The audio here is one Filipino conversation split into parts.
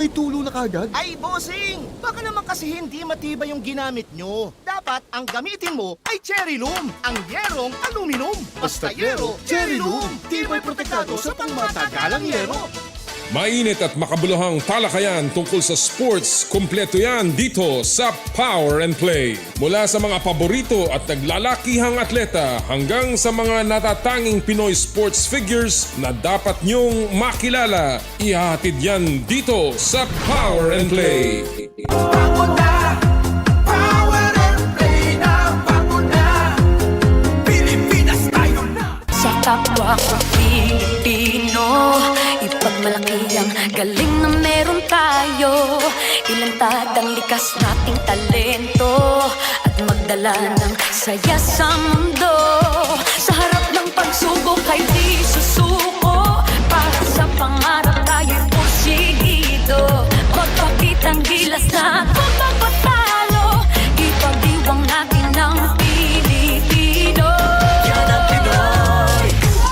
May tulo na kagad? Ay, bossing! Baka naman kasi hindi matibay yung ginamit nyo. Dapat ang gamitin mo ay cherry loom, ang yerong aluminum. Basta yero, cherry loom. Tibay protektado sa pangmatagalang yero. Mainit at makabuluhang talakayan tungkol sa sports, kumpleto yan dito sa Power and Play. Mula sa mga paborito at naglalakihang atleta hanggang sa mga natatanging Pinoy sports figures na dapat nyong makilala. Ihahatid yan dito sa Power and Play. Bago na, Power and Play na, bago na, Pilipinas tayo na. Sa kapwa ko Pilipino, ipagmalaki ang galing na meron tayo. Ilantad ang likas nating talento at magdala ng saya sa mundo. Sa harap ng pagsubok ay di susuko, para sa pangarap tayo'y porsigido. Magpakitang gilas na pagpapatalo, ipag-iwang natin ang Pilipino. Yan ang Pinoy.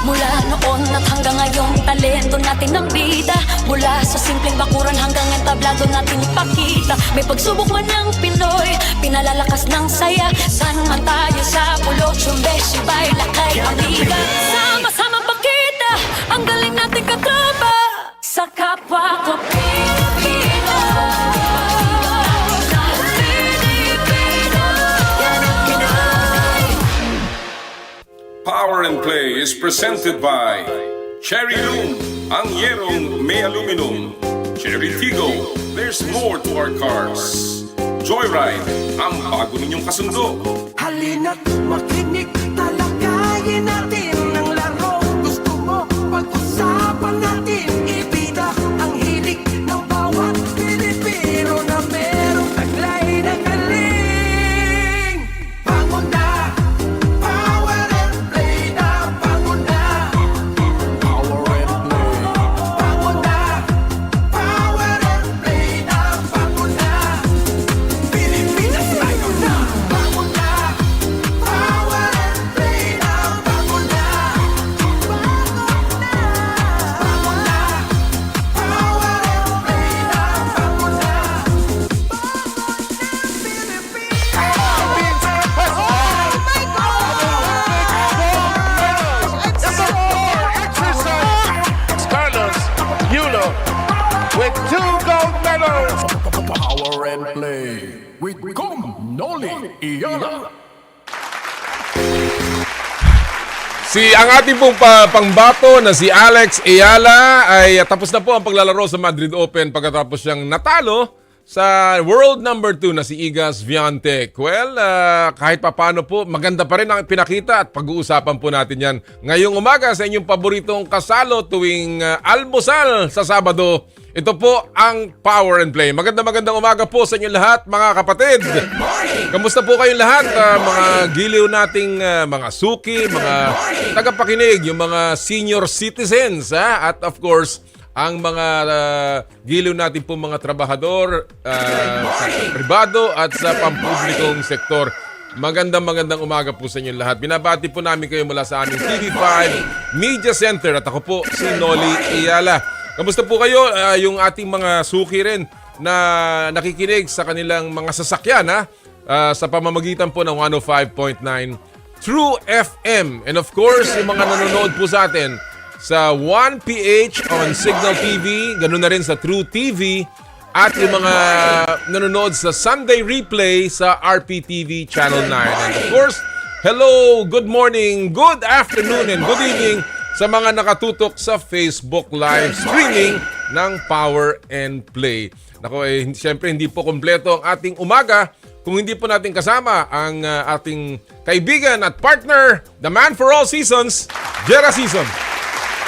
Mula noon at hanggang ngayon, talento natin ang bida. Mula sa simpleng bakuran hanggang entablado natin ipakita. May pagsubok man ng Pinoy, pinalalakas ng saya. Saan man tayo sa pulo, Chumbe, Sibay, Lakay, Amiga. Sama-sama pakita ang galing natin katropa sa kapwa ko Pilipino. Power and Play is presented by Cherry Loom, ang yerong may aluminum. Cherry Tigo, there's more to our cars. Joyride, ang bago ninyong kasundo. Halina't makinig, talakayin natin ang laro. Gusto mo, pag-usapan natin, ibida ang hilig ng bawat Pilipino na merong taglay na galing. Bangon na, Power and Play na, bangon na. Power and Play. Bangon na, Power and Play na, bangon na. Pilipinas tayo na, bangon na. Power and Play na, bangon na. Bangon na, bangon na. Power and Play na, bangon na. Carlos Eala with 2 gold medals. Power and Play with Noli Eala. Ang ating pong pangbato na si Alex Eala ay tapos na po ang paglalaro sa Madrid Open pagkatapos siyang natalo sa world number 2 na si Iga Swiatek. Well, kahit papano po, maganda pa rin ang pinakita at pag-uusapan po natin yan ngayong umaga sa inyong paboritong kasalo tuwing almusal sa Sabado. Ito po ang Power and Play. Magandang umaga po sa inyong lahat, mga kapatid. Kamusta po kayong lahat? Mga giliw nating mga suki, mga tagapakinig, yung mga senior citizens, at of course, ang mga giliw natin po mga trabahador sa pribado at sa pampublikong sektor. Magandang umaga po sa inyong lahat. Binabati po namin kayo mula sa aming TV5 Media Center at ako po si Noli Eala. Kamusta po kayo? Yung ating mga suki rin na nakikinig sa kanilang mga sasakyan sa pamamagitan po ng 105.9 True FM. And of course, yung mga nanonood po sa atin sa 1PH on Signal TV, ganun na rin sa True TV, at yung mga nanonood sa Sunday Replay sa RPTV Channel 9. And of course, hello, good morning, good afternoon, and good evening sa mga nakatutok sa Facebook live streaming ng Power and Play. Nako, siyempre hindi po kompleto ang ating umaga kung hindi po natin kasama ang ating kaibigan at partner, the man for all seasons, Jera Season.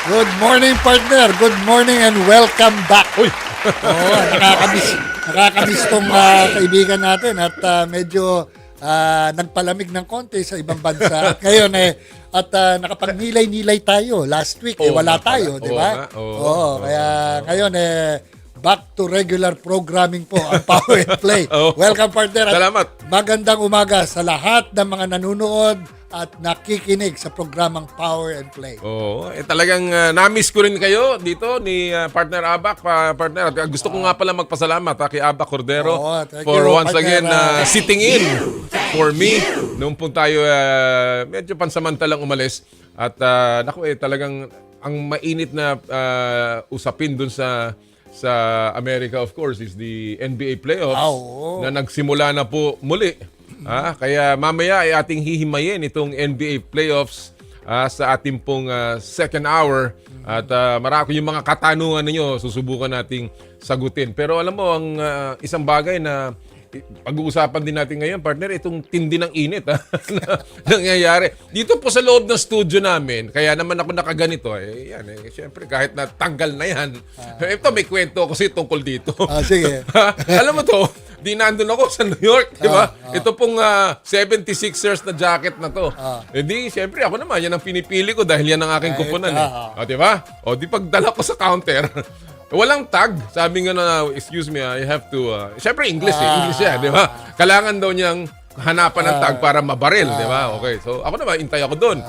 Good morning, partner. Good morning and welcome back. Uy! Oo, nakakamiss tong kaibigan natin at medyo nagpalamig ng konti sa ibang bansa. At ngayon nakapag-nilay-nilay tayo. Last week wala tayo, di ba? Oo, kaya ngayon back to regular programming po ang Power and Play. Welcome, partner. At salamat. Magandang umaga sa lahat ng mga nanonood at nakikinig sa programang Power and Play. Oo, talagang na-miss ko rin kayo dito ni partner Abak, partner. At gusto ko nga pala magpasalamat kay Abak Cordero Oo, thank for you, once partner, again sitting in for me nung po tayo medyo pansamantalang umalis. At naku talagang ang mainit na usapin dun sa America, of course, is the NBA playoffs na nagsimula na po muli. Kaya mamaya ay ating hihimayin itong NBA playoffs sa ating pong second hour. At marami yung mga katanungan ninyo, susubukan nating sagutin. Pero alam mo, ang isang bagay na pag-uusapan din natin ngayon, partner, itong tindi ng init na nangyayari. Dito po sa loob ng studio namin, kaya naman ako nakaganito, syempre kahit na tanggal na yan, ito may kwento kasi tungkol dito. Sige. Alam mo to, di nandun ako sa New York, di ba? Ito pong 76ers na jacket na to. Di, syempre ako naman, yan ang pinipili ko dahil yan ang aking kupunan. Di ba? O, di pagdala ko sa counter, walang tag. Sabi nga na, excuse me, I have to... Siyempre, English yan, di ba? Kailangan daw niyang hanapan ng tag para mabaril, di ba? Okay, so ako naman, intay ako doon.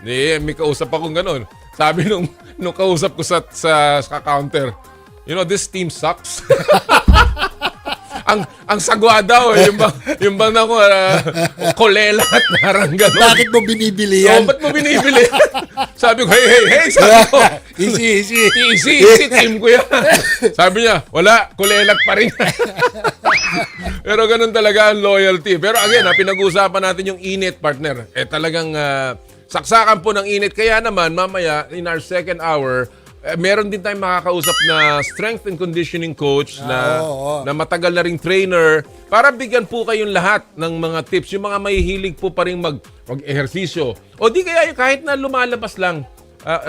May kausap akong ganun. Sabi nung kausap ko sa counter, you know, this team sucks. ang sagwa daw, yung bang na ko, kolela at narang gano'n. Bakit mo binibili yan? Ba't mo binibili? Sabi ko, hey, sabi ko. Easy, team ko yan. Sabi niya, wala, kulelat pa rin. Pero ganun talaga ang loyalty. Pero again, pinag-uusapan natin yung init, partner. Talagang saksakan po ng init. Kaya naman, mamaya, in our second hour, meron din tayong makakausap na strength and conditioning coach na matagal na ring trainer para bigyan po kayong lahat ng mga tips. Yung mga mahihilig po pa rin mag-ehersisyo. O di kaya kahit na lumalabas lang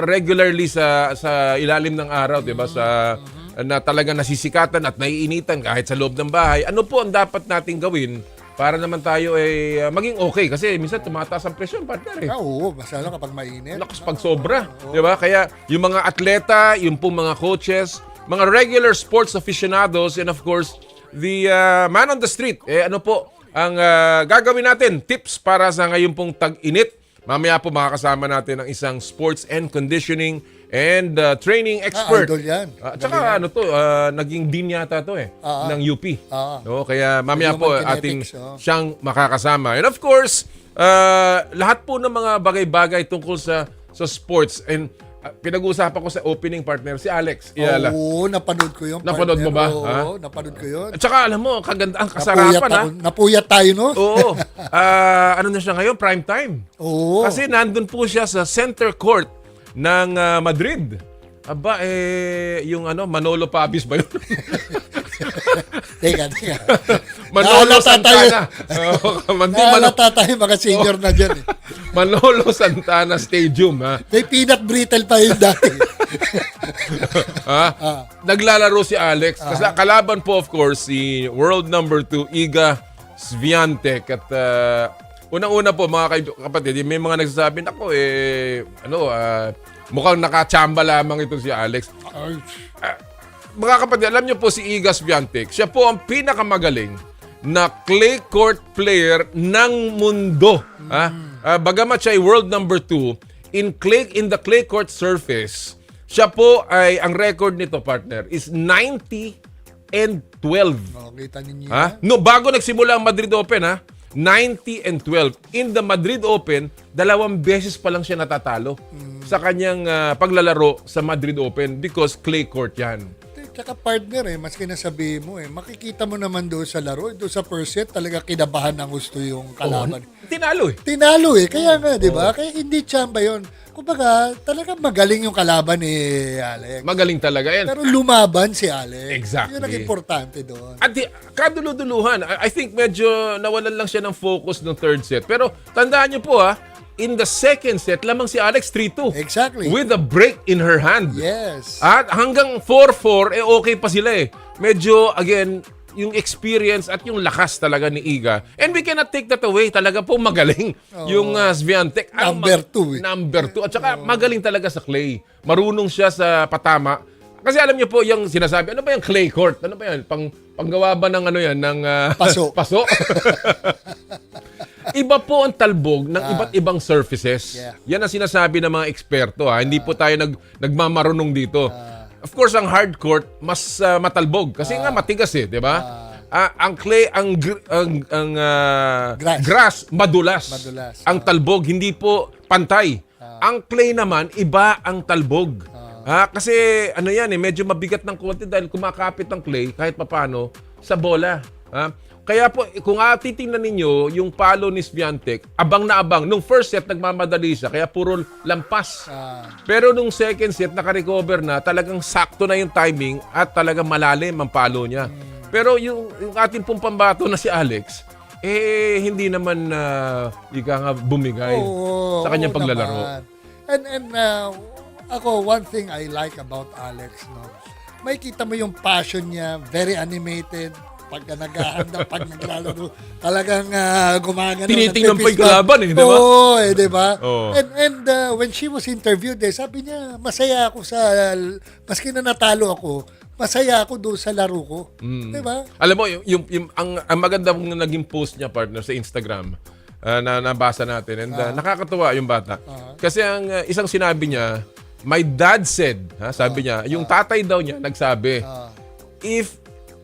regularly sa ilalim ng araw, 'di ba? Na talaga nasisikatan at naiinitan kahit sa loob ng bahay. Ano po ang dapat nating gawin para naman tayo ay maging okay? Kasi minsan tumataas ang presyon, partner. Oo, masala kapag mainit. Lakas pag sobra, 'di ba? Kaya yung mga atleta, yung pong mga coaches, mga regular sports aficionados, and of course, the man on the street, ano po ang gagawin natin? Tips para sa ngayon pong tag-init. Mamaya po makakasama natin ang isang sports and conditioning and training expert. Idol yan. At saka naging dean yata to ng UP. No, kaya mamaya po ating siyang makakasama. And of course, lahat po ng mga bagay-bagay tungkol sa sports. And pinag-uusapan ko sa opening partner, si Alex Eala. Oo, napanood ko yun. Napanood mo ba? Oo, napanood ko yun. At saka alam mo, ang kasarapan Napuyat tayo, no? Oo. Ano na siya ngayon? Prime time. Oo. Kasi nandun po siya sa center court ng Madrid. Aba, yung Manolo Pabis ba yun? Teka. Manolo Santana. Naalata tayo, mga senior na dyan. Manolo Santana Stadium. May peanut brittle pa yun dati. Naglalaro si Alex. Kasi kalaban po, of course, si world number 2, Iga Swiatek. At unang-una po, mga kapatid, may mga nagsasabi, mukhang nakachamba lamang ito si Alex. Mga kapatid, alam niyo po si Iga Swiatek, siya po ang pinakamagaling na clay court player ng mundo. Bagamat siya ay world number 2 in the clay court surface, siya po ay ang record nito, partner, is 90-12. Kita ninyo No, bago nagsimula ang Madrid Open, 90-12. In the Madrid Open, 2 beses pa lang siya natatalo sa kanyang paglalaro sa Madrid Open because clay court yan. Tsaka partner, maski nasabi mo, makikita mo naman doon sa laro, doon sa first set, talaga kinabahan ng gusto yung kalaban. Tinalo Kaya nga, di ba? Kaya hindi tsamba yun. Kumbaga, talaga magaling yung kalaban ni Alex. Magaling talaga yan. Pero lumaban si Alex. Exactly. Yun ang importante doon. At kaduluduluhan, I think medyo nawalan lang siya ng focus ng third set. Pero tandaan niyo po in the second set, lamang si Alex 3-2. Exactly. With a break in her hand. Yes. At hanggang 4-4, okay pa sila Medyo, again, yung experience at yung lakas talaga ni Iga. And we cannot take that away. Talaga po magaling yung Swiatek. Number 2. Number 2. At saka magaling talaga sa clay. Marunong siya sa patama. Kasi alam niyo po, yung sinasabi, ano ba yung clay court? Ano ba yan? Panggawa ba ng ng paso? Paso? Iba po ang talbog ng iba't ibang surfaces. Yeah. Yan ang sinasabi ng mga eksperto. Hindi po tayo nagmamarunong dito. Of course, ang hard court, mas matalbog. Kasi nga matigas eh, di ba? Ang clay, ang grass, madulas. Ang talbog, hindi po pantay. Ang clay naman, iba ang talbog. Kasi ano yan medyo mabigat ng konti dahil kumakapit ang clay kahit papano sa bola. Kaya po, kung titingnan ninyo yung palo ni Swiatek, abang na abang. Nung first set, nagmamadali siya, kaya puro lampas. Pero nung second set, nakarecover na, talagang sakto na yung timing at talagang malalim ang palo niya. Pero yung ating pong pambato na si Alex, hindi naman bumigay sa kanyang paglalaro. Naman. And ako, one thing I like about Alex, no, may kita mo yung passion niya, very animated, pag naghahanda, pag naglalaro, talagang gumagano. Tinitingnan pa yung kalaban di ba? Oo, di ba? Oo. And when she was interviewed, sabi niya, masaya ako maski na natalo ako, masaya ako doon sa laro ko. Di ba? Alam mo, ang maganda mong naging post niya, partner, sa Instagram, na nabasa natin, and nakakatuwa yung bata. Kasi ang isang sinabi niya, my dad said, sabi niya, yung tatay daw niya nagsabi,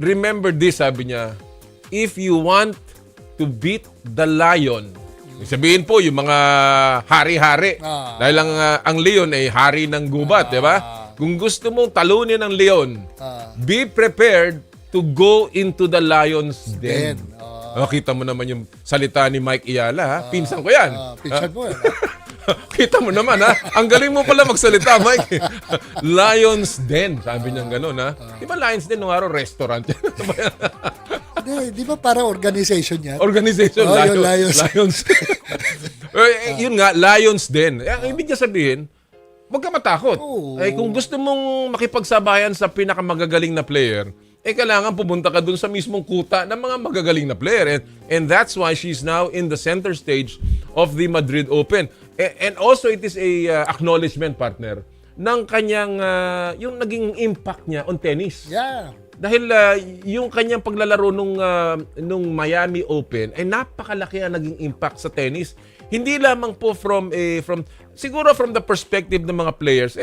remember this, sabi niya, if you want to beat the lion, sabihin po yung mga hari-hari, dahil ang leon ay hari ng gubat, di ba? Kung gusto mong talunin ng leon, be prepared to go into the lion's den. Kita mo naman yung salita ni Mike Eala, pinsan ko yan. Pinsan mo yan. Kita mo naman, ang galing mo pala magsalita, Mike. Lion's Den, sabi niya gano'n, Di ba Lion's Den nung araw, restaurant? Di ba para organization yan? Organization, Lions. Yun nga, Lion's Den. Ang ibig niya sabihin, huwag ka matakot. Kung gusto mong makipagsabayan sa pinakamagagaling na player, kailangan pumunta ka dun sa mismong kuta ng mga magagaling na player. And that's why she's now in the center stage of the Madrid Open. And also, it is a acknowledgement, partner, ng kanyang, yung naging impact niya on tennis. Yeah. Dahil yung kanyang paglalaro nung Miami Open ay napakalaki ang naging impact sa tennis. Hindi lamang po siguro from the perspective ng mga players,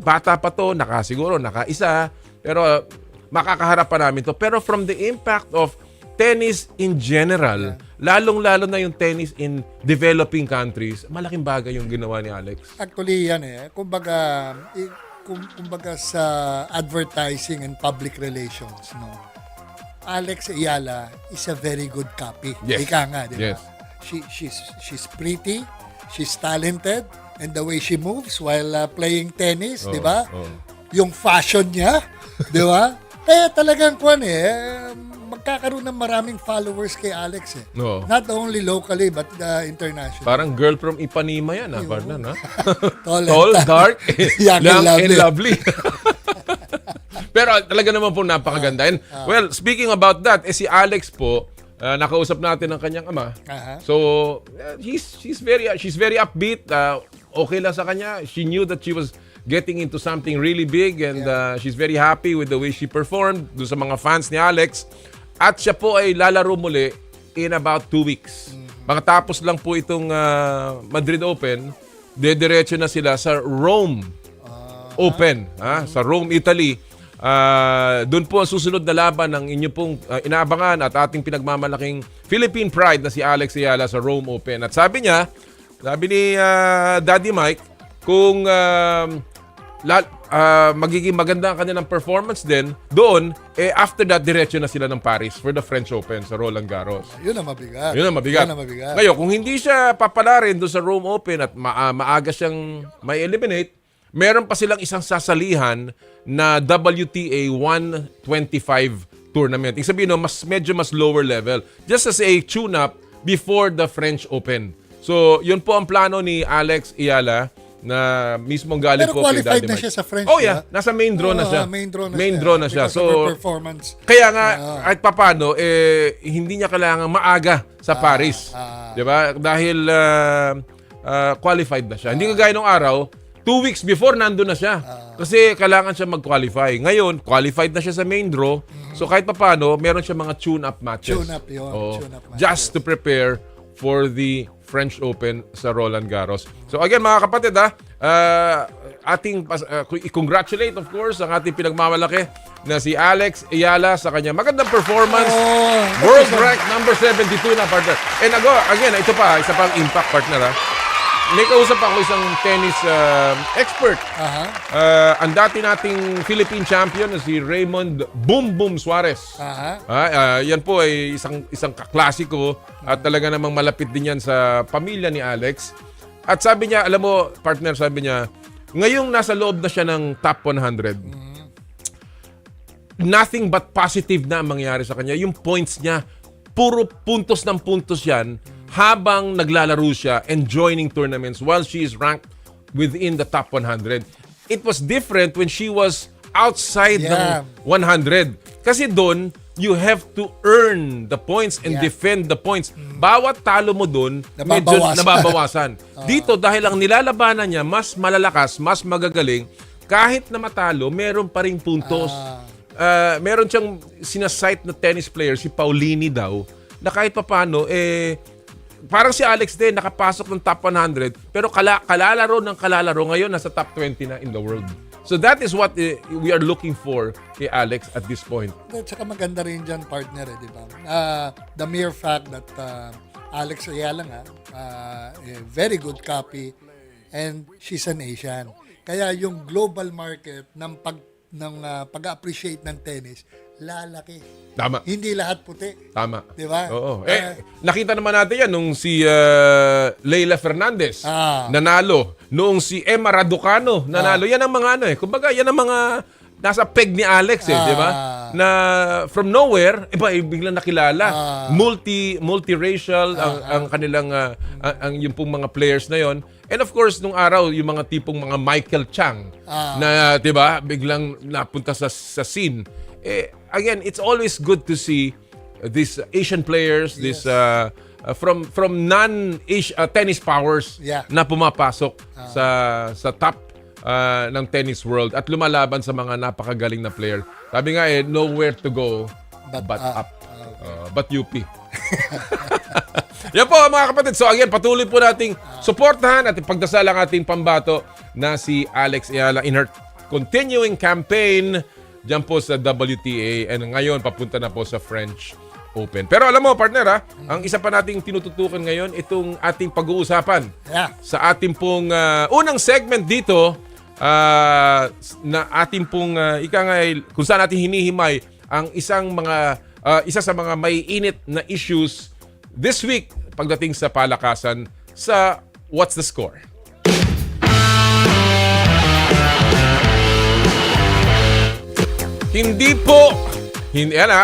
bata pa to, nakaisa, pero makakaharap pa namin to. Pero from the impact of tennis in general, lalong-lalo na yung tennis in developing countries, malaking bagay yung ginawa ni Alex. Actually, yan kumbaga sa advertising and public relations, no, Alex Eala is a very good copy. Yes. Ika nga, di ba? Yes. She's pretty, she's talented, and the way she moves while playing tennis, di ba? Yung fashion niya, di ba? Kaya talagang magkakaroon ng maraming followers kay Alex Not only locally but internationally. Parang girl from Ipanema yan, partner, Tall, dark, young and lovely. Pero talaga naman po napakaganda. And, well, speaking about that, si Alex po, nakausap natin ang kanyang ama. So, she's very upbeat. Okay lang sa kanya. She knew that she was getting into something really big, and she's very happy with the way she performed doon sa mga fans ni Alex. At siya po ay lalaro muli in about 2 weeks. Makatapos lang po itong Madrid Open, dediretso na sila sa Rome Open, sa Rome, Italy. Doon po ang susunod na laban ng inyo pong inaabangan at ating pinagmamalaking Philippine Pride na si Alex Eala sa Rome Open. At sabi ni Daddy Mike, kung magiging maganda ang kanilang performance din doon, after that, diretso na sila ng Paris for the French Open sa Roland Garros. Yun ang mabigat. Ngayon, kung hindi siya papalarin doon sa Rome Open at maaga siyang may eliminate, meron pa silang isang sasalihan na WTA 125 tournament. Ibig sabihin, medyo mas lower level. Just as a tune-up before the French Open. So, yun po ang plano ni Alex Eala na mismong galing pero po kay Daddy Mike. Pero qualified na siya sa French. Nasa main draw na siya. Main draw na siya. So, performance. Kaya nga, kahit papano, hindi niya kailangan maaga sa Paris. Diba? Dahil qualified na siya. Hindi kagaya nung araw, 2 weeks before, nandun na siya. Kasi kailangan siya mag-qualify. Ngayon, qualified na siya sa main draw. So kahit papano, meron siya mga tune-up matches. Tune-up yun. Just to prepare for the French Open sa Roland Garros. So again, mga kapatid, i-congratulate of course ang ating pinagmamalaki na si Alex Eala sa kanya magandang performance. World rank number 72 na, partner. And again, ito pa, isa pang impact, partner. May kausap ako isang tennis expert. Ang dati nating Philippine champion na si Raymond Boom Boom Suarez. Yan po ay isang kaklasiko at talaga namang malapit din yan sa pamilya ni Alex. At sabi niya, alam mo, partner, sabi niya, ngayong nasa loob na siya ng top 100, nothing but positive na ang mangyayari sa kanya. Yung points niya, puro puntos ng puntos yan habang naglalaro siya and joining tournaments while she is ranked within the top 100. It was different when she was outside ng 100. Kasi doon, you have to earn the points and defend the points. Bawat talo mo doon, medyo nababawasan. Dito, dahil ang nilalabanan niya, mas malalakas, mas magagaling, kahit na matalo, meron pa ring puntos. Meron siyang sinasite na tennis player, si Paulini daw, na kahit paano, parang si Alex din, nakapasok ng top 100, pero kalalaro ngayon, nasa top 20 na in the world. So that is what we are looking for kay Alex at this point. At saka maganda rin dyan, partner, di ba? The mere fact that Alex Eala nga, a very good copy, and she's an Asian. Kaya yung global market ng pag-appreciate ng tennis, lalaki. Tama. Hindi lahat puti. Tama. Di ba? Oo. Nakita naman natin yan nung si Leila Fernandez nanalo. Noong si Emma Raducanu nanalo. Yan ang mga kumbaga, yan ang mga nasa peg ni Alex di ba? Na from nowhere, biglang nakilala. Multiracial ang kanilang yung pong mga players na yon. And of course, nung araw, yung mga tipong mga Michael Chang na, 'di ba, biglang napunta sa scene. Again, it's always good to see these Asian players, this from non-tennis powers na pumapasok sa top ng tennis world at lumalaban sa mga napakagaling na player. Sabi nga nowhere to go but up. But UP. Yan po mga kapatid. So again, patuloy po nating suportahan at ipagdasal ang ating pambato na si Alex Eala in her continuing campaign dyan po sa WTA and ngayon papunta na po sa French Open. Pero alam mo, partner, ang isa pa nating tinututukan ngayon, itong ating pag-uusapan sa ating pong unang segment dito na ating pong kung saan natin hinihimay ang isa sa mga may init na issues this week pagdating sa palakasan sa What's the Score?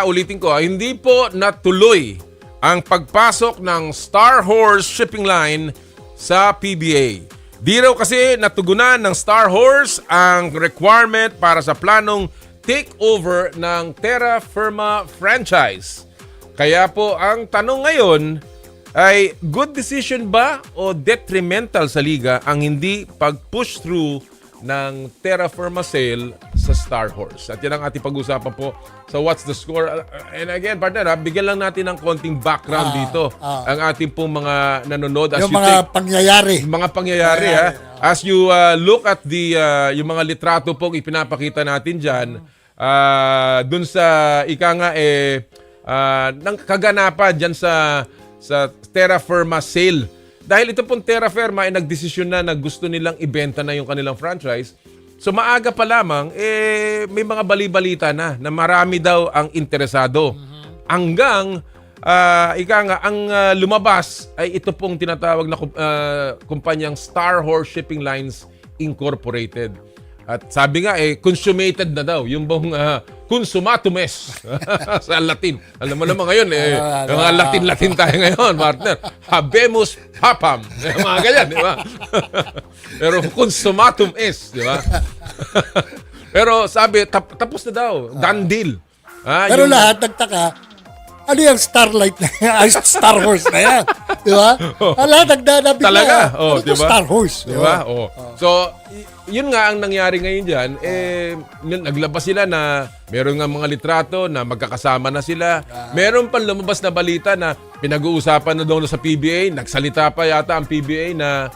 Ulitin ko, hindi po natuloy ang pagpasok ng Star Horse Shipping Line sa PBA. Di raw kasi natugunan ng Star Horse ang requirement para sa planong takeover ng Terra Firma franchise. Kaya po ang tanong ngayon ay good decision ba o detrimental sa liga ang hindi pag-push through ng Terra Firma sale sa Star Horse. At yan ang ating pag-usapan po sa What's the Score. And again, partner, bigyan lang natin ng konting background dito. Ang ating pong mga nanonood. Yung mga pangyayari. Mga pangyayari, As you look at yung mga litrato pong ipinapakita natin dyan, dun sa ng kaganapan dyan sa Terra Firma sale. Dahil ito pong Terra Firma ay nagdesisyon na gusto nilang ibenta na yung kanilang franchise. So maaga pa lamang, may mga bali-balita na marami daw ang interesado. Hanggang, ang lumabas ay ito pong tinatawag na kumpanyang Star Horse Shipping Lines Incorporated. At sabi nga, consummated na daw. Yung bang consumatum est sa Latin. Alam mo naman ngayon, mga Latin tayo ngayon, partner. Habemus papam. Mga ganyan, di ba? Pero consumatum est, di ba? Pero sabi, tapos na daw. Done deal. Pero lahat nagtaka, ano yung Starlight na yan? Ay, Star Horse na yan. Di ba? Lahat nagdadabig na. Talaga. Ano diba? Star Horse? Di ba? So, yun nga ang nangyari ngayon dyan. Naglabas sila na meron nga mga litrato na magkakasama na sila. Meron pang lumabas na balita na pinag-uusapan na doon sa PBA, nagsalita pa yata ang PBA na,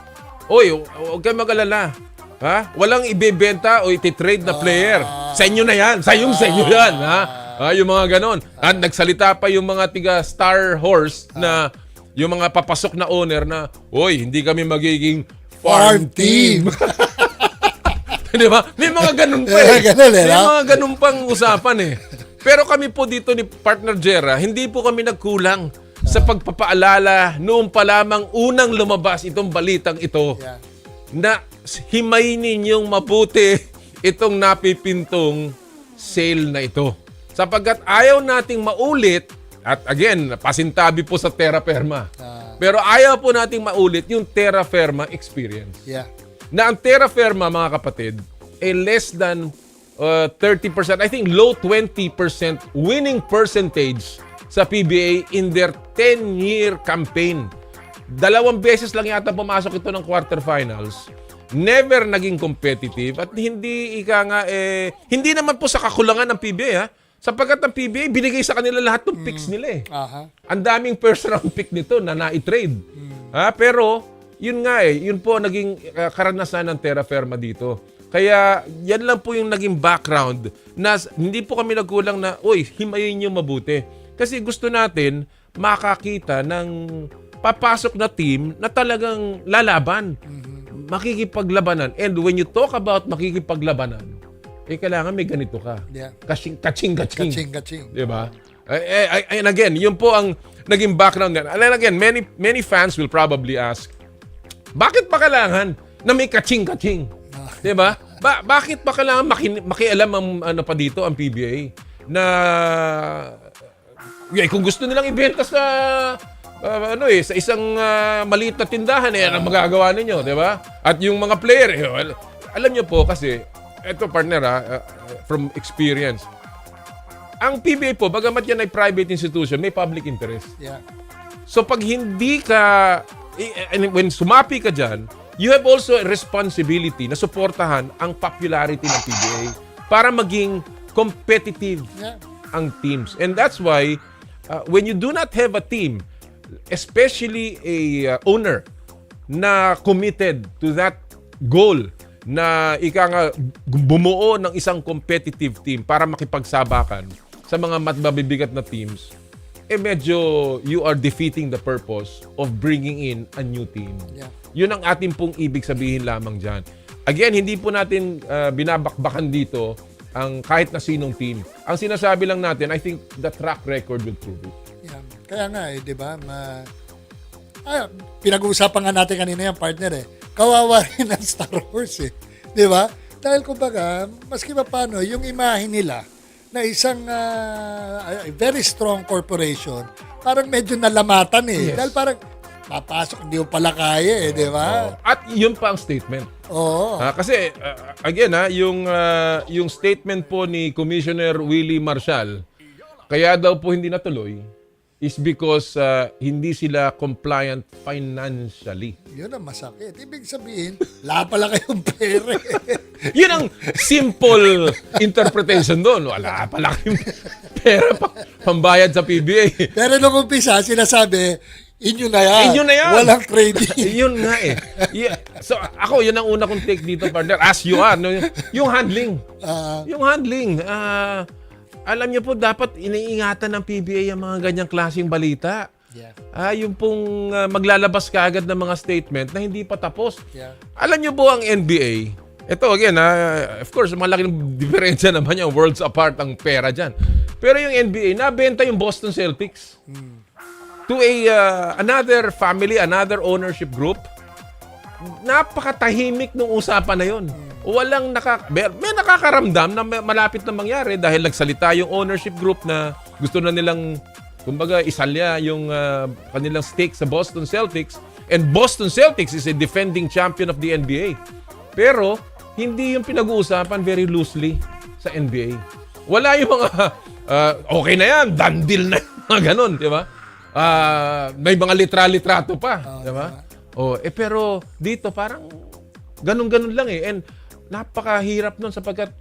oy, huwag kayo mag-alala. Ha? Walang ibebenta o ititrade na player. Sa inyo na yan. Sa inyo yan. Ha? Yung mga ganon. At nagsalita pa yung mga tiga Star Horse na yung mga papasok na owner na, oy, hindi kami magiging farm team. Di ba? May mga ganun pa eh. May mga ganun pang usapan eh. Pero kami po dito ni Partner Jera, hindi po kami nagkulang sa pagpapaalala noong pa lamang unang lumabas itong balitang ito na himayin ninyong mabuti itong napipintong sale na ito. Sapagkat ayaw nating maulit, at again, pasintabi po sa terra firma. Pero ayaw po nating maulit yung terra firma experience. Na ang terra firma, mga kapatid, less than 30%, I think low 20% winning percentage sa PBA in their 10-year campaign. 2 beses lang yata pumasok ito ng quarterfinals. Never naging competitive at hindi hindi naman po sa kakulangan ng PBA sapagkat ang PBA binigay sa kanila lahat ng picks nila eh. Ang daming first round pick nito na na-trade. Pero yun nga yun po naging karanasan ng terra firma dito. Kaya yan lang po yung naging background na hindi po kami nagkulang na, uy, himayin nyo mabuti. Kasi gusto natin makakita ng papasok na team na talagang lalaban. Makikipaglabanan. And when you talk about makikipaglabanan, kailangan may ganito ka. Kaching. Diba? And again, yun po ang naging background yan. And again, many fans will probably ask, bakit pa kailangan na may kaching? Diba? Bakit pa kailangan makialam ang pa dito ang PBA na kung gusto nilang ibenta sa sa isang maliit na tindahan ang magagawa ninyo, 'di ba? At yung mga player, alam niyo po kasi ito partner from experience. Ang PBA po, bagamat yan ay private institution, may public interest. So pag hindi ka when sumapi ka diyan, you have also a responsibility na suportahan ang popularity ng PBA para maging competitive ang teams. And that's why when you do not have a team, especially a owner na committed to that goal na bumuo ng isang competitive team para makipagsabakan sa mga mabibigat na teams, medyo you are defeating the purpose of bringing in a new team. Yun ang ating pong ibig sabihin lamang dyan. Again, hindi po natin binabakbakan dito ang kahit na sinong team. Ang sinasabi lang natin, I think the track record will prove it. Kaya nga di ba? Pinag-uusapan nga natin kanina yung partner kawawa rin ang Star Wars di ba? Dahil kumbaga, maski pa paano, yung imahe nila na isang very strong corporation, parang medyo nalamatan Dahil parang papasok, hindi mo pala kaya di ba? At yun pa ang statement. Kasi again yung statement po ni Commissioner Willie Marshall, kaya daw po hindi natuloy is because hindi sila compliant financially. Yun ang masakit. Ibig sabihin, wala pala kayong pera. Yun ang simple interpretation doon. Wala pala kayong pera pambayad sa PBA. Pero nung umpisa, sinasabi, inyo na yan. Walang trading. Yun nga So ako, yun ang una kong take dito, partner. As you are. No? Yung handling. Alam niyo po, dapat iniingatan ng PBA ang mga ganyang klaseng balita. Yung pong maglalabas kaagad ng mga statement na hindi pa tapos. Alam niyo po ang NBA, ito again, of course, malaking diferensya naman yung worlds apart ang pera dyan. Pero yung NBA, nabenta yung Boston Celtics to another family, another ownership group. Napakatahimik nung usapan na yun. Walang may nakakaramdam na malapit na mangyari dahil nagsalita yung ownership group na gusto na nilang kumbaga isalya yung kanilang stake sa Boston Celtics, and Boston Celtics is a defending champion of the NBA. Pero hindi yung pinag-uusapan very loosely sa NBA. Wala yung mga okay na yan, done deal na mga ganun, di ba? May mga litrato pa, di ba? Pero dito parang ganun-ganun lang and napakahirap nun sapagkat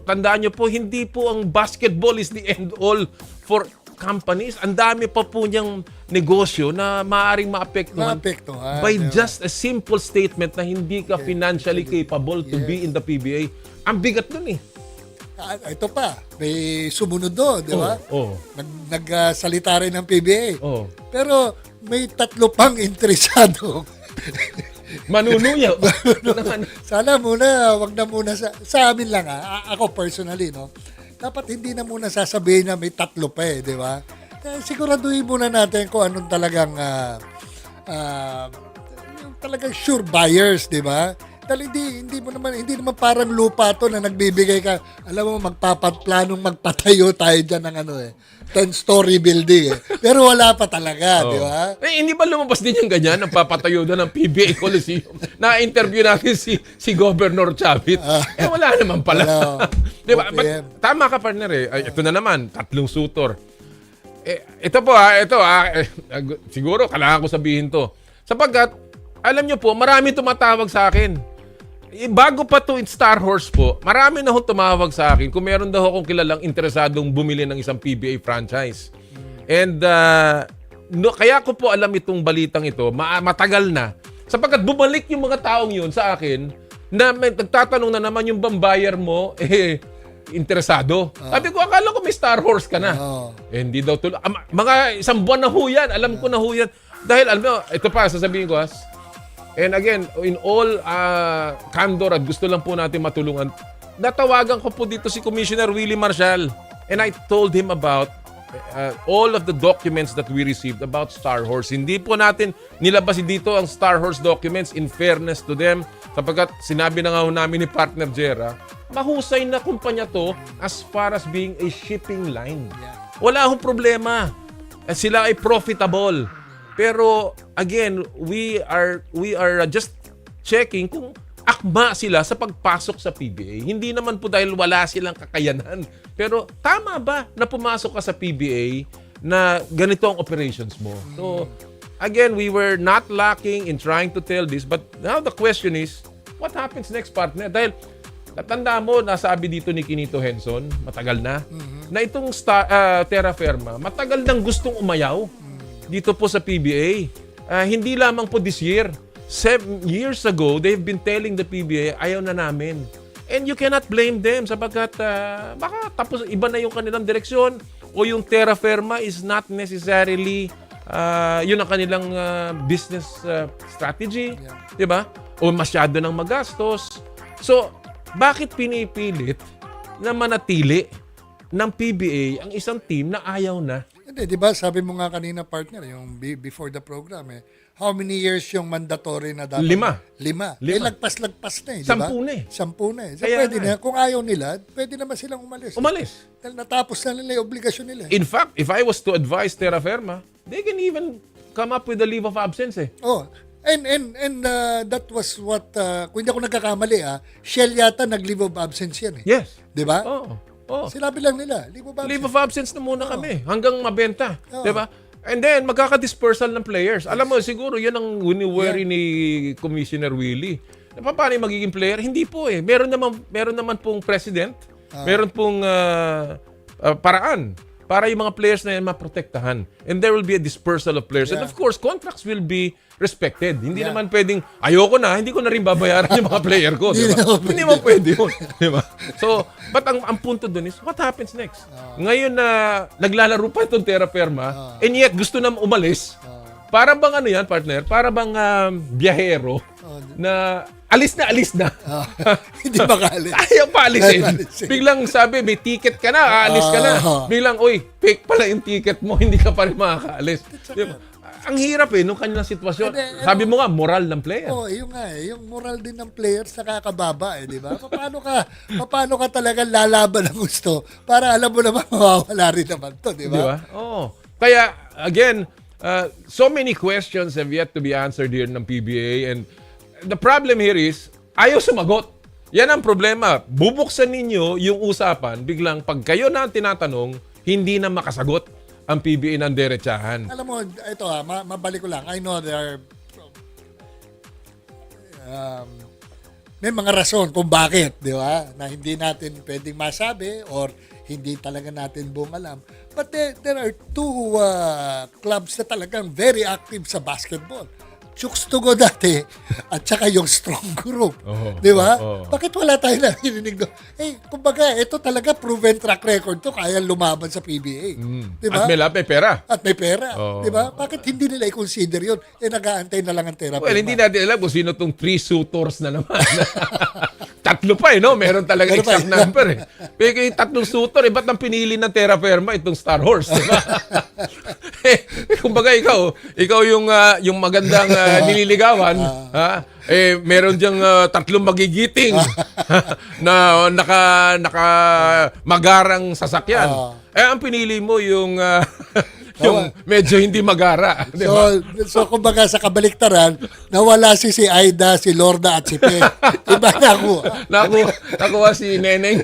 tandaan nyo po, hindi po ang basketball is the end all for companies, ang dami pa po niyang negosyo na maaaring maapektuhan by diba? just a simple statement na hindi ka financially capable to be in the PBA. Ang bigat nun eh. Ito pa, may sumunod doon, di ba? Oo. Nagsalita rin ng PBA. Oo. Pero may 3 pang interesado. Manunuyaw. Sana muna, wag na muna sa amin lang ako personally, no? Dapat hindi na muna sasabihin na may 3 pa di ba? Siguraduhin muna natin kung anong talagang yung talagang sure buyers, di ba? Dahil hindi naman parang lupa to na nagbibigay ka, alam mo, magpapatplanong magpatayo tayo dyan ng 10-story building Pero wala pa talaga, di ba? Hindi ba lumabas din yung ganyan, ang papatayo doon ng PBA Coliseum? Na-interview natin si Governor Chavit. Wala naman pala. Di ba? But, tama ka, partner Ay, ito na naman, 3 sutor. Ito po siguro kailangan ko sabihin to. Sapagkat, alam nyo po, marami tumatawag sa akin. Bago pa to in Star Horse po, marami na tumawag sa akin kung meron daw akong kilalang interesadong bumili ng isang PBA franchise. And kaya ko po alam itong balitang ito, matagal na. Sapagkat bumalik yung mga taong yun sa akin na nagtatanong na naman yung buyer mo, interesado. Sabi ko, akala ko may Star Horse ka na. Hindi daw tuloy. Mga 1 buwan na ho yan. Alam ko na ho yan. Dahil, alam mo, ito pa, sasabihin ko, and again, in all candor at gusto lang po natin matulungan, natawagan ko po dito si Commissioner Willie Marshall. And I told him about all of the documents that we received about Star Horse. Hindi po natin nilabas dito ang Star Horse documents in fairness to them. Sapagkat sinabi na nga namin ni partner Jera, mahusay na kumpanya to as far as being a shipping line. Wala akong problema. Sila ay profitable. Pero again, we are just checking kung akma sila sa pagpasok sa PBA. Hindi naman po dahil wala silang kakayanan. Pero tama ba na pumasok ka sa PBA na ganito ang operations mo? So again, we were not lacking in trying to tell this, but now the question is, what happens next, partner? Dahil natanda mo, nasabi dito ni Kinito Henson, matagal na, na itong Terra Firma, matagal nang gustong umayaw dito po sa PBA. Hindi lamang po this year. 7 years ago, they've been telling the PBA, ayaw na namin. And you cannot blame them sapagkat baka tapos iba na yung kanilang direksyon o yung Terra Firma is not necessarily yun ang kanilang business strategy. Diba? O masyado nang magastos. So, bakit pinipilit na manatili ng PBA ang isang team na ayaw na? Hindi, di ba? Sabi mo nga kanina, partner, yung before the program, how many years yung mandatory na dapat? 5. Lagpas-lagpas na di ba? 10 na eh. 10 na So, Kaya pwede na. Kung ayaw nila, pwede naman silang umalis. Dahil natapos na nila yung obligasyon nila. In fact, if I was to advise Terra Firma, they can even come up with a leave of absence And that was what, kung hindi ako nagkakamali, Shell yata nag-leave of absence yan Yes. Di ba? Oh. Sinabi lang nila, leave of absence. Leave of absence na muna kami hanggang mabenta. Diba? And then, magkaka-dispersal ng players. Alam mo, siguro yan ang wini-worry ni Commissioner Willie. Paano yung magiging player? Hindi po Meron naman pong president. Meron pong paraan para yung mga players na yan maprotektahan. And there will be a dispersal of players. And of course, contracts will be respected. Hindi naman pwedeng, ayoko na, hindi ko na rin babayaran yung mga player ko. Diba? Hindi naman pwede yun. Diba? So, but ang punto dun is, what happens next? Ngayon na naglalaro pa itong Terra Firma, and yet gusto na umalis, para bang ano yan, partner? Para bang biyahero na alis na. Hindi makaalis. Ayaw pa alisin. Biglang sabi, may ticket ka na, aalis ka na. Biglang, fake pala yung ticket mo, hindi ka pa rin makakaalis. Diba? Ang hirap nung kanilang sitwasyon. Sabi mo nga, moral ng player. Yung nga yung moral din ng player sa kakababa di ba? Paano ka talaga lalaban ng gusto para alam mo naman mawawala rin naman to, di ba? Kaya, again, so many questions have yet to be answered here ng PBA, and the problem here is, ayaw sumagot. Yan ang problema. Bubuksan ninyo yung usapan, biglang pag kayo na ang tinatanong, hindi na makasagot ang PBA ng derechahan. Alam mo, ito mabalik ko lang. I know there are may mga rason kung bakit, di ba? Na hindi natin pwedeng masabi or hindi talaga natin buong alam. But there are two clubs na talagang very active sa basketball. Chooks to Go dati at saka yung Strong Group. Di ba? Bakit wala tayo narinig doon? Kumbaga, ito talaga proven track record to, kaya lumaban sa PBA. Di ba? At may pera. At may pera. Di ba? Bakit hindi nila i-consider yun? Nag-aantay na lang ang therapy. Well, hindi natin alam kung sino tong 3 suitors na naman. Tatlo pa no? Meron talaga exact number Pero yung tatlong suitor, ba't ang pinili ng Terra Firma itong Star Horse? Diba? Kumbaga ikaw yung magandang nililigawan, meron diyang tatlong magigiting na naka magarang sasakyan. Ang pinili mo yung medyo hindi magara. Diba? So kumbaga sa kabaliktaran, nawala si Aida, si Lorda at si Pe. Iba nakuha si Neneng.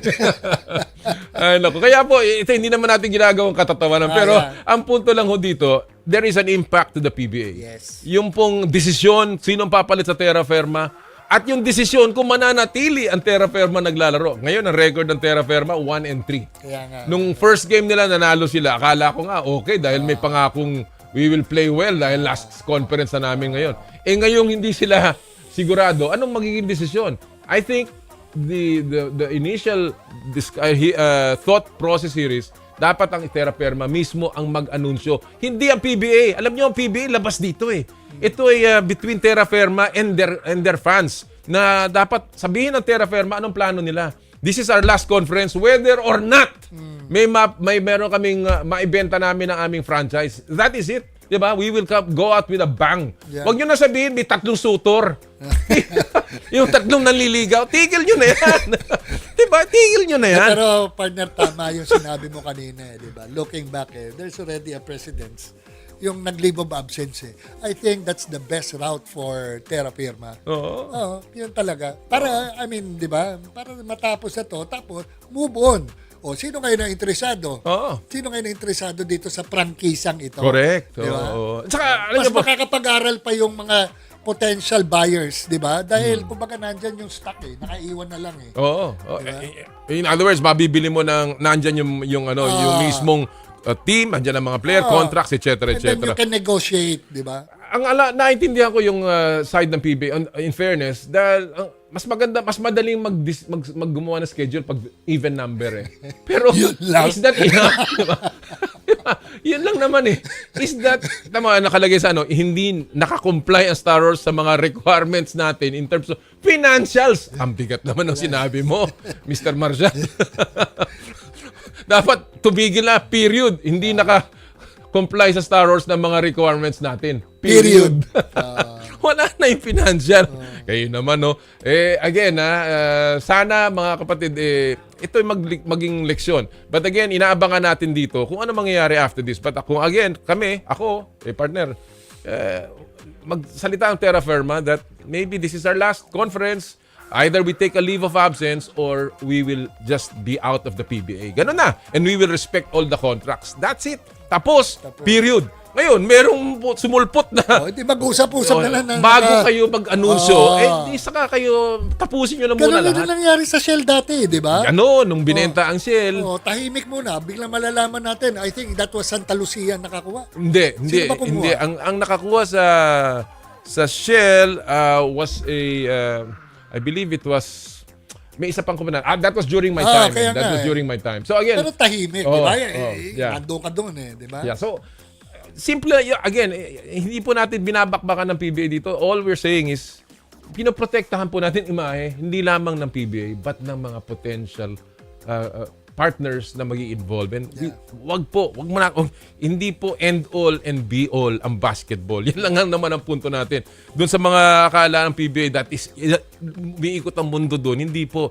Ay, naku. Kaya po, ito hindi naman natin ginagawang katatawanan. Pero ang punto lang ho dito, there is an impact to the PBA. Yes. Yung pong desisyon, sinong papalit sa Terra Firma, at yung desisyon kung mananatili ang Terra Firma naglalaro. Ngayon, ang record ng Terra Firma, 1-3. Kaya nga. Nung first game nila, nanalo sila. Akala ko nga, okay, dahil may pangakong we will play well dahil last conference na namin ngayon. Ngayong hindi sila sigurado, anong magiging desisyon? I think the initial thought process here is dapat ang Terra Firma mismo ang mag-anunsyo. Hindi ang PBA. Alam niyo, ang PBA labas dito Ito ay between Terra Firma and their fans na dapat sabihin ng Terra Firma anong plano nila. This is our last conference whether or not may meron kaming maibenta namin ang aming franchise. That is it. Diba? We will go out with a bang. Yeah. Huwag nyo na sabihin may tatlong sutor. Yung tatlong nanliligaw, tigil nyo na yan. Diba? Tigil nyo na yan. Pero partner, tama yung sinabi mo kanina. Diba? Looking back, there's already a precedence. Yung nag-leave of absence. I think that's the best route for Terra Firma. Oo, yun talaga. Para, di ba? Para matapos na to, tapos move on. O, sino kayo na interesado? Sino kayo na interesado dito sa prangkisang ito? Correct. Diba? Saka, mas makakapag-aral pa yung mga potential buyers, di ba? Dahil, kumbaga, nandyan yung stock nakaiwan na lang Oo. Diba? In other words, mabibili mo nandyan yung mismong team, andyan ang mga player, contracts, etc. And then you can negotiate, di ba? Naintindihan ko yung side ng PBA in fairness dahil mas madaling maggumawa ng schedule pag even number Pero is that enough? Diba? Yun lang naman Is that, tama, nakalagay sa hindi nakakomply ang Star Wars sa mga requirements natin in terms of financials. Ang bigat naman ng sinabi mo, Mr. Marshall. Dapat tumigil na, period. Hindi naka-comply sa Star Wars ng mga requirements natin. Period. Wala na yung financial. Kayo naman, again, sana mga kapatid, ito'y maging leksyon. But again, inaabangan natin dito kung ano mangyayari after this. But kung again, ako, partner, magsalita ang Terra Firma that maybe this is our last conference. Either we take a leave of absence or we will just be out of the PBA. Ganun na. And we will respect all the contracts. That's it. Tapos. Period. Ngayon, merong sumulpot na. Hindi mag-usap-usap na lang. Bago kayo mag-anunsyo, di saka kayo tapusin nyo na muna lahat. Ganun nangyari sa Shell dati, di ba? Ganun, nung binenta ang Shell. Tahimik muna. Biglang malalaman natin. I think that was Santa Lucia nakakuha. Hindi. Ang nakakuha sa Shell was a... I believe it was may isa pang kumanan. That was during my time. That was during my time. So again, pero tahimik, di ba? Nandun ka doon di ba? Yeah, so simple again, hindi po natin binabakbakan ng PBA dito. All we're saying is pinoprotektahan po natin imahe, hindi lamang ng PBA but ng mga potential partners na magi-involve. And hindi po end all and be all ang basketball. Yan lang naman ang punto natin. Doon sa mga akala ng PBA that is umiikot ang mundo doon, hindi po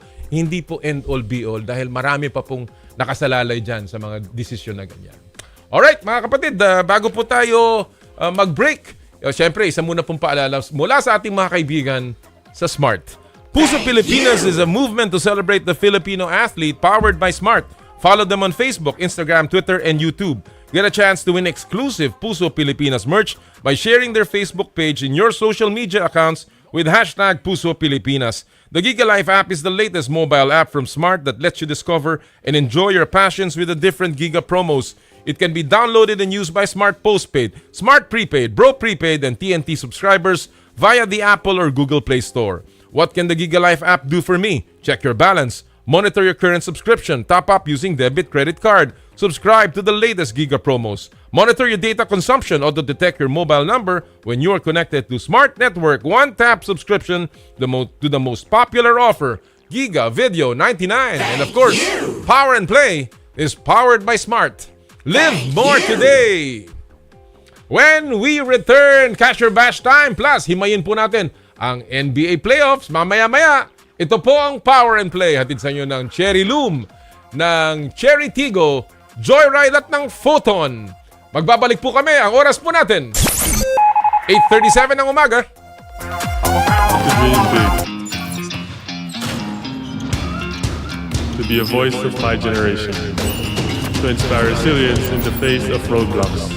end all be all dahil marami pa pong nakasalalay dyan sa mga desisyon na ganyan. Alright, mga kapatid, bago po tayo mag-break, syempre, isa muna pong paalala mula sa ating mga kaibigan sa Smart. Puso Pilipinas is a movement to celebrate the Filipino athlete powered by Smart. Follow them on Facebook, Instagram, Twitter, and YouTube. Get a chance to win exclusive Puso Pilipinas merch by sharing their Facebook page in your social media accounts with hashtag Puso Pilipinas. The Giga Life app is the latest mobile app from Smart that lets you discover and enjoy your passions with the different Giga promos. It can be downloaded and used by Smart Postpaid, Smart Prepaid, Bro Prepaid, and TNT subscribers via the Apple or Google Play Store. What can the Giga Life app do for me? Check your balance, monitor your current subscription, top up using debit credit card, subscribe to the latest Giga promos, monitor your data consumption, auto-detect your mobile number when you are connected to Smart Network, one-tap subscription to the most popular offer, Giga Video 99. And of course, Power and Play is powered by Smart. Live more today! When we return, Cash or Bash time, plus himayin po natin ang NBA playoffs mamaya-maya. Ito po ang Power and Play, hatid sa inyo ng Cherry Loom, ng Cherry Tigo, Joyride at ng Photon. Magbabalik po kami, ang oras po natin 8:37 ng umaga. To be a voice of my generation, to inspire resilience in the face of roadblocks.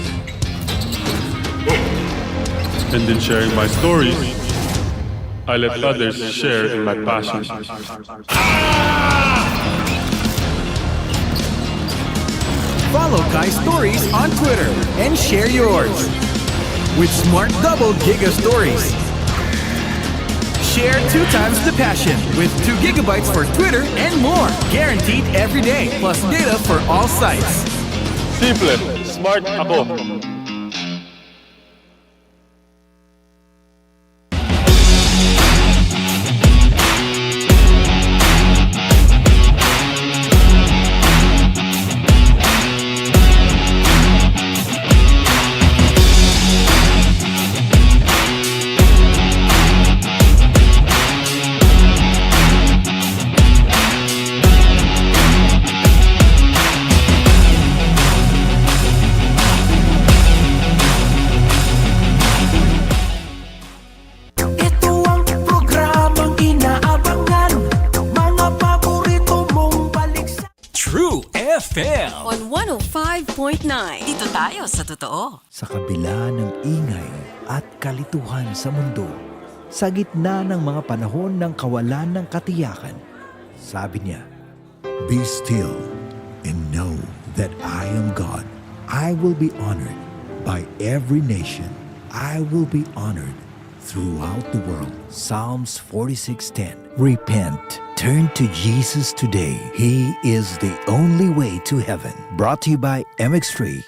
And in sharing my stories, I let others share in my passion. Follow Kai's stories on Twitter and share yours. With Smart Double Giga Stories. Share 2 times the passion with 2 gigabytes for Twitter and more. Guaranteed every day, plus data for all sites. Simple, smart ako. Ito ang programang inaabangan, mga paborito mong balik sa True FM. On 105.9. Dito tayo sa totoo. Sa kabila ng ingay at kalituhan sa mundo, sa gitna ng mga panahon ng kawalan ng katiyakan, sabi niya, "Be still and know that I am God. I will be honored by every nation. I will be honored throughout the world." Psalms 46:10. Repent. Turn to Jesus today. He is the only way to heaven. Brought to you by MX3.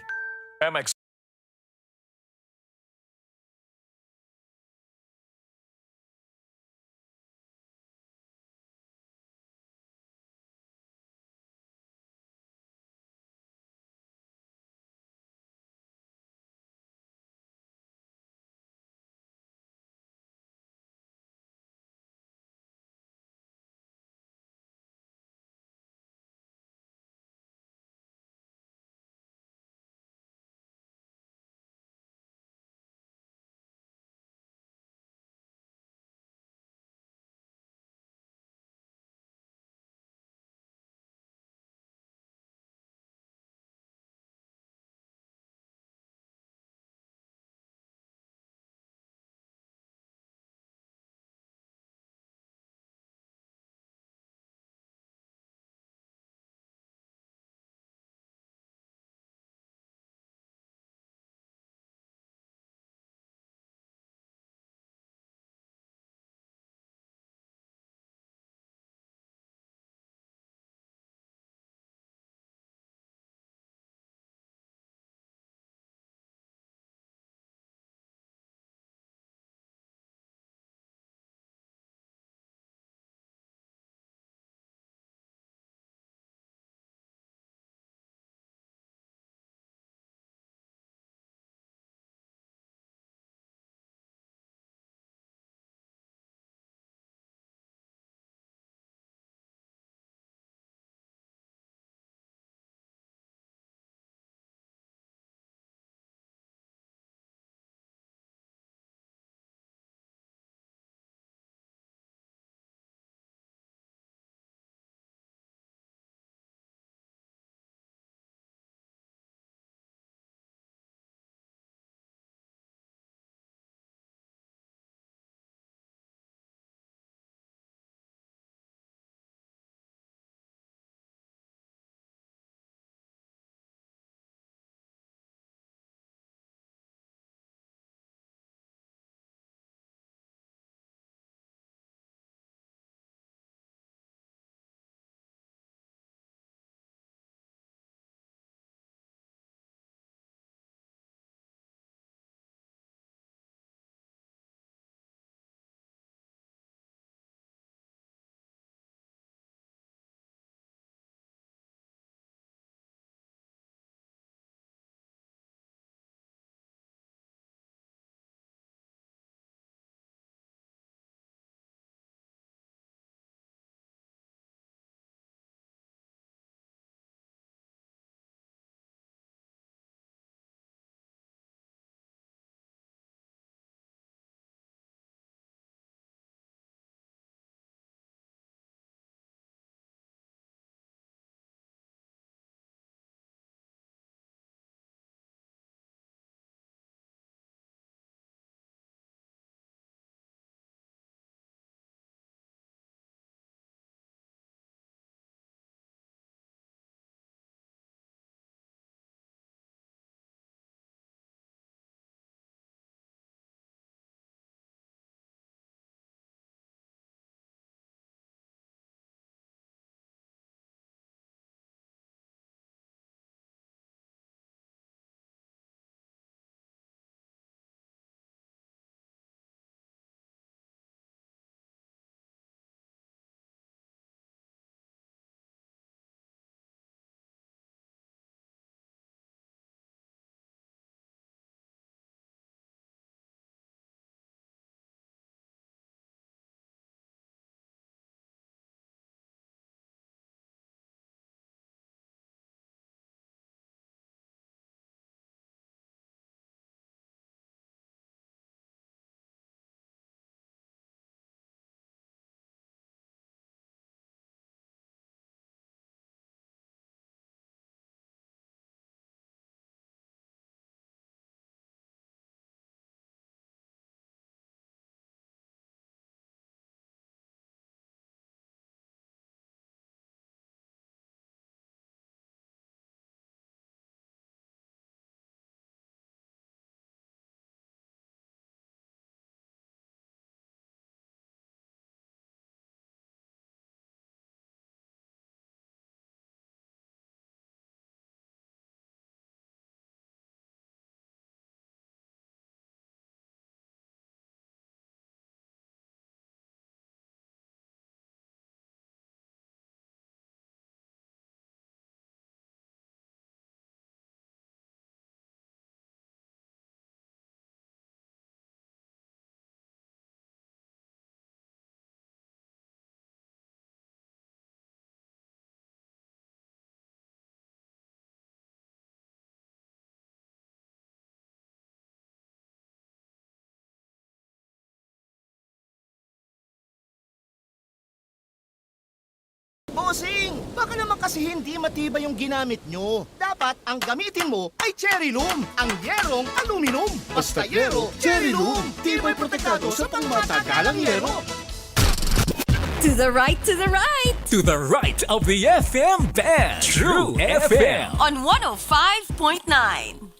Bossing, baka naman kasi hindi matibay yung ginamit nyo. Dapat ang gamitin mo ay cherry loom, ang yerong aluminum. Basta yero, cherry loom. Tibay protektado sa pangmatagalang yero. To the right, to the right. To the right of the FM band. True FM. On 105.9.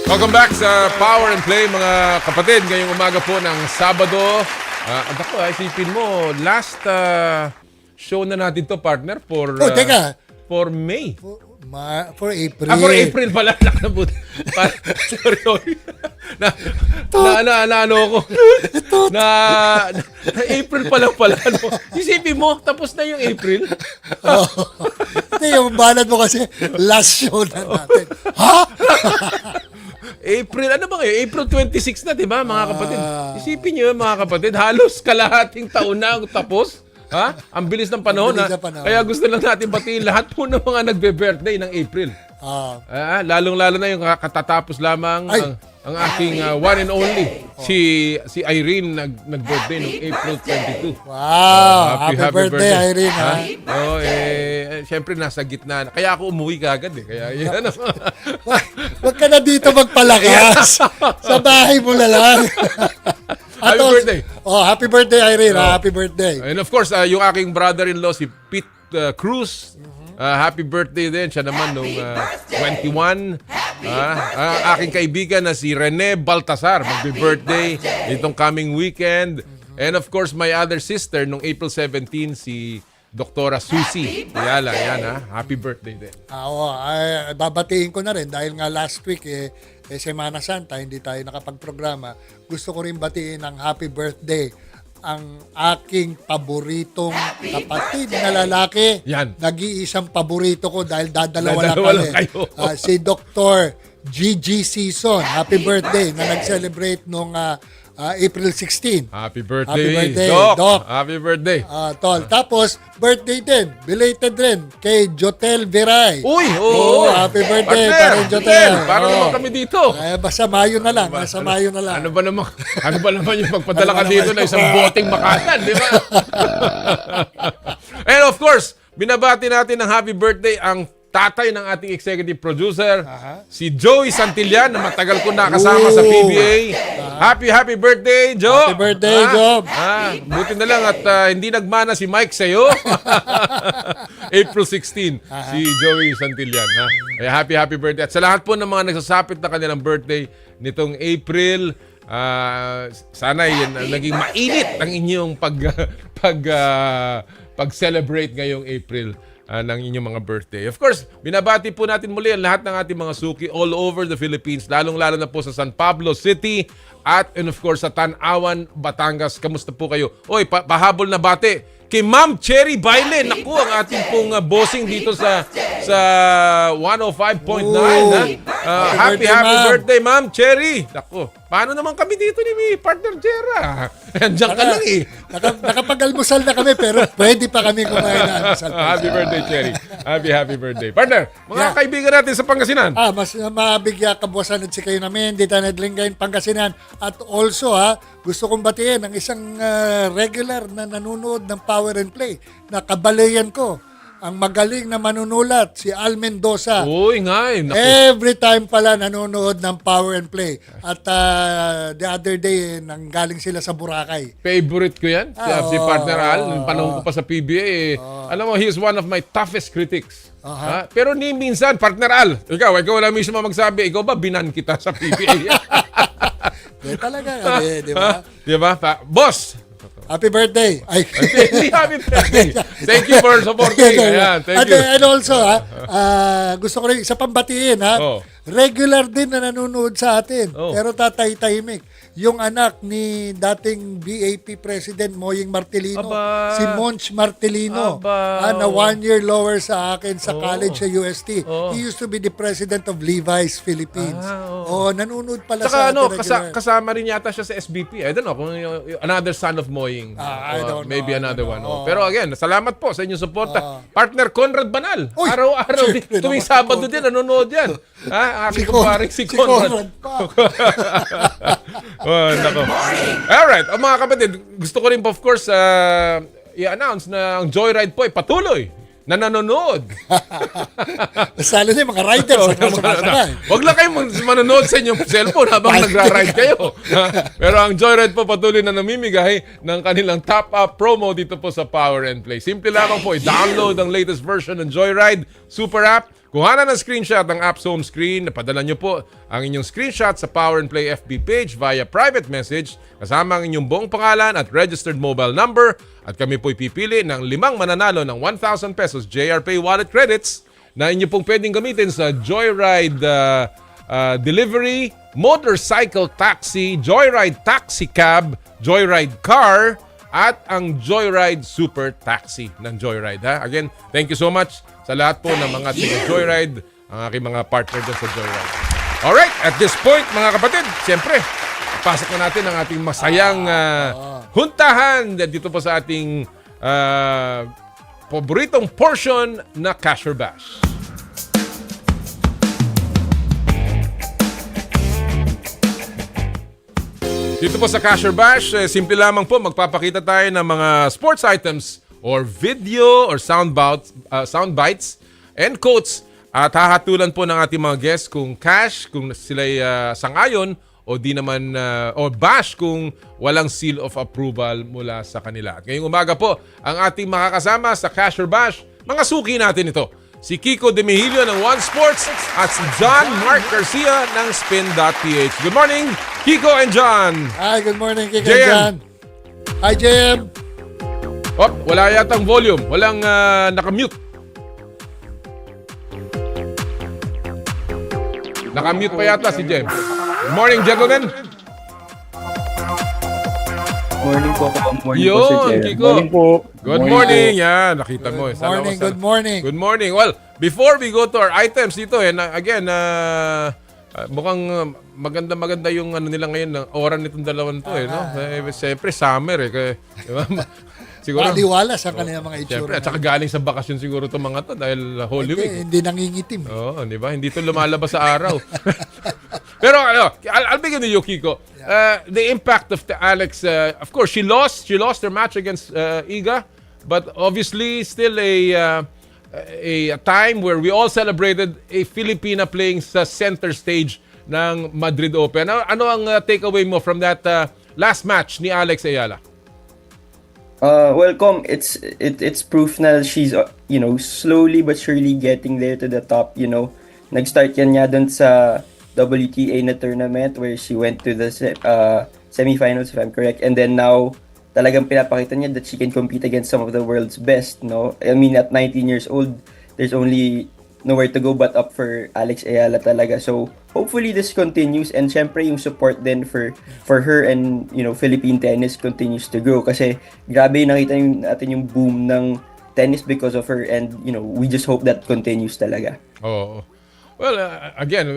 Welcome back sa Power and Play, mga kapatid. Ngayong umaga po ng Sabado. Ako, isipin mo, last show na natin to, partner, for teka. for May. For April. For April pala. Sorry. Ano ko. na April pala. No? Isipin mo, tapos na yung April. Hindi, yung banat mo kasi last show na natin. Ha? April, ano ba ngayon? April 26 na, di ba, mga kapatid? Isipin nyo, mga kapatid, halos kalahating taon na tapos. Ha? Ang bilis ng panahon. Kaya gusto lang natin batiin lahat po ng mga nagbe-birthday ng April. Lalong-lalo na yung katatapos lamang ang aking one and only, si Irene, nag-birthday noong April 22. Wow! Happy birthday, Irene. Siyempre, nasa gitna. Kaya ako umuwi kagad eh. Kaya yan. Wag ka na dito magpalakas. Sa bahay mo na lang. Happy birthday. Happy birthday, Irene. Happy birthday. And of course, yung aking brother-in-law, si Pete Cruz. Happy birthday din. Siya naman nung 21. Aking kaibigan na si Rene Baltasar. Magbe-birthday itong coming weekend. And of course, my other sister nung April 17, si Doktora Susie Eala. Yan, happy birthday din. Babatiin ko na rin dahil nga last week Semana Santa, hindi tayo nakapagprograma. Gusto ko rin batiin ng happy birthday ang aking paboritong kapatid na lalaki. Yan. Nag-iisang paborito ko dahil dadalawa lang kayo. Si Dr. Gigi Season. Happy birthday na nag-celebrate nung April 16. Happy birthday, Happy birthday, Doc. Doc. Happy birthday. Tol. Tapos, birthday din, belated rin, kay Jotel Viray. Uy! Happy birthday, partner, parang Jotel. Para naman kami dito. Basta Mayo na lang, nasa Mayo na lang. Ano ba naman yung magpadala ka dito na isang boteng makanan, di ba? And of course, binabati natin ng happy birthday ang tatay ng ating executive producer, si Joey Santillan, na matagal ko nakasama sa PBA. Happy birthday, Joe! Happy birthday, Joe! Buti na lang at hindi nagmana si Mike sa'yo. April 16, si Joey Santillan. Kaya happy birthday. At sa lahat po ng mga nagsasapit na kanilang birthday nitong April, sana naging mainit ang inyong pag-celebrate ngayong April ng inyong mga birthday. Of course, binabati po natin muli ang lahat ng ating mga suki all over the Philippines, lalong-lalo na po sa San Pablo City and of course sa Tanawan, Batangas. Kamusta po kayo? Oy, pahabol na bati kay Ma'am Cherry Baile. Naku, ang ating pong bossing dito sa 105.9. Happy birthday, Ma'am Cherry. Naku, paano naman kami dito ni partner Jera? Andiyan ka lang eh. Nakapag-almusal na kami pero pwede pa kami kumain na almusal. Happy birthday, Cherry. Happy birthday. Partner, mga kaibigan natin sa Pangasinan. Mas mabigya kabuwasan at si kayo namin, dito na Dlingayin, Pangasinan. At also, gusto kong batiin ang isang regular na nanonood ng Power and Play na kabalayan ko. Ang magaling na manunulat, si Al Mendoza. Uy, nga eh. Every time pala nanonood ng Power and Play. At the other day, nanggaling sila sa Boracay. Favorite ko yan. Si Partner Al. Nung panahon ko pa sa PBA. Alam mo, he is one of my toughest critics. Pero ni minsan, Partner Al, ikaw lang mismo magsabi, ikaw ba binan kita sa PBA? Talaga, di ba? Di ba? Boss! Happy birthday. Happy birthday. Thank you for supporting. Ayan, thank you. And also, gusto ko rin isa pang batiin, regular din na nanonood sa atin. Pero tatay-tahimik. Yung anak ni dating BAP President Moying Martilino, si Monch Martilino, na 1 year lower sa akin sa college sa UST. He used to be the president of Levi's Philippines. Oo, nanonood pala Saka sa ano, regular. kasama rin yata siya sa SBP. I don't know kung another son of Moying. I don't know. Maybe I another don't one. know. Pero again, salamat po sa inyong suporta. Partner Conrad Banal. Uy, Araw-araw, syempre tuwing naman si Sabado Conrad. din, nanonood yan. Ha? Aking kumparing si Si Conrad. Conrad pa. Oh, nako. Alright, mga kapatid, gusto ko rin po, of course, i-announce na ang Joyride po ay patuloy na nanonood. Salo na yung mga riders ang sumasakay. Huwag lang kayo manonood sa inyong cellphone habang nagra-ride kayo. Pero ang Joyride po patuloy na namimigay ng kanilang top-up promo dito po sa Power and Play. Simple lamang po, i-download ang latest version ng Joyride Super App. Kuha na ng screenshot ng app's home screen. Napadala nyo po ang inyong screenshot sa Power and Play FB page via private message kasama ang inyong buong pangalan at registered mobile number. At kami po'y pipili ng 5 mananalo ng 1,000 pesos JRPay wallet credits na inyo pong pwedeng gamitin sa Joyride Delivery, Motorcycle Taxi, Joyride Taxi Cab, Joyride Car, at ang Joyride Super Taxi ng Joyride. Ha? Again, thank you so much sa lahat po ng mga Joyride, ang aking mga partner dyan sa Joyride. Alright, at this point mga kapatid, siyempre, pasok na natin ang ating masayang huntahan dito po sa ating paboritong portion na Cash or Bash. Dito po sa Cash or Bash, simple lamang po, magpapakita tayo ng mga sports items or video or sound bites and quotes at hahatulan po ng ating mga guests kung cash, kung sila'y sangayon o di naman or bash kung walang seal of approval mula sa kanila. At ngayong umaga po, ang ating makakasama sa Cash or Bash, mga suki natin ito. Si Kiko De Mejillo ng One Sports at si John Mark Garcia ng Spin.ph. Good morning, Kiko and John. Hi, good morning, Kiko JM. and John. Hi, JM. Oh, wala yatang volume. Walang nakamute. Nakamute pa yata si Jem. Good morning, gentlemen. Morning po. Morning Yun, po, Sir Jem. Kiko. Morning po. Good morning. Yan, nakita mo. Good morning, good morning. Good morning. Well, before we go to our items dito, again, mukhang maganda yung ano nila ngayon, ng oras nitong dalawang to, no? Siyempre, summer, Kaya, diba? Siguro, Maliwalas ang kanilang mga itsura. siyempre, at saka galing sa bakasyon siguro itong mga to dahil Holy Week. Hindi nangingitim. Oo, di ba? Hindi to lumalabas sa araw. Pero I'll begin with you, Kiko. The impact of the Alex, of course, she lost her match against Iga, but obviously still a time where we all celebrated a Filipina playing sa center stage ng Madrid Open. Ano ang takeaway mo from that last match ni Alex Eala? Welcome. It's proof na she's slowly but surely getting there to the top. Nag-start yan niya dun sa WTA na tournament where she went to the semifinals, if I'm correct, and then now talagang pinapakita niya that she can compete against some of the world's best. No, I mean at 19 years old, there's only nowhere to go but up for Alex Eala talaga. So hopefully this continues, and syempre yung support din for her and Philippine tennis continues to grow kasi grabe nakita natin yung boom ng tennis because of her, and we just hope that continues talaga. Oh. Well, again,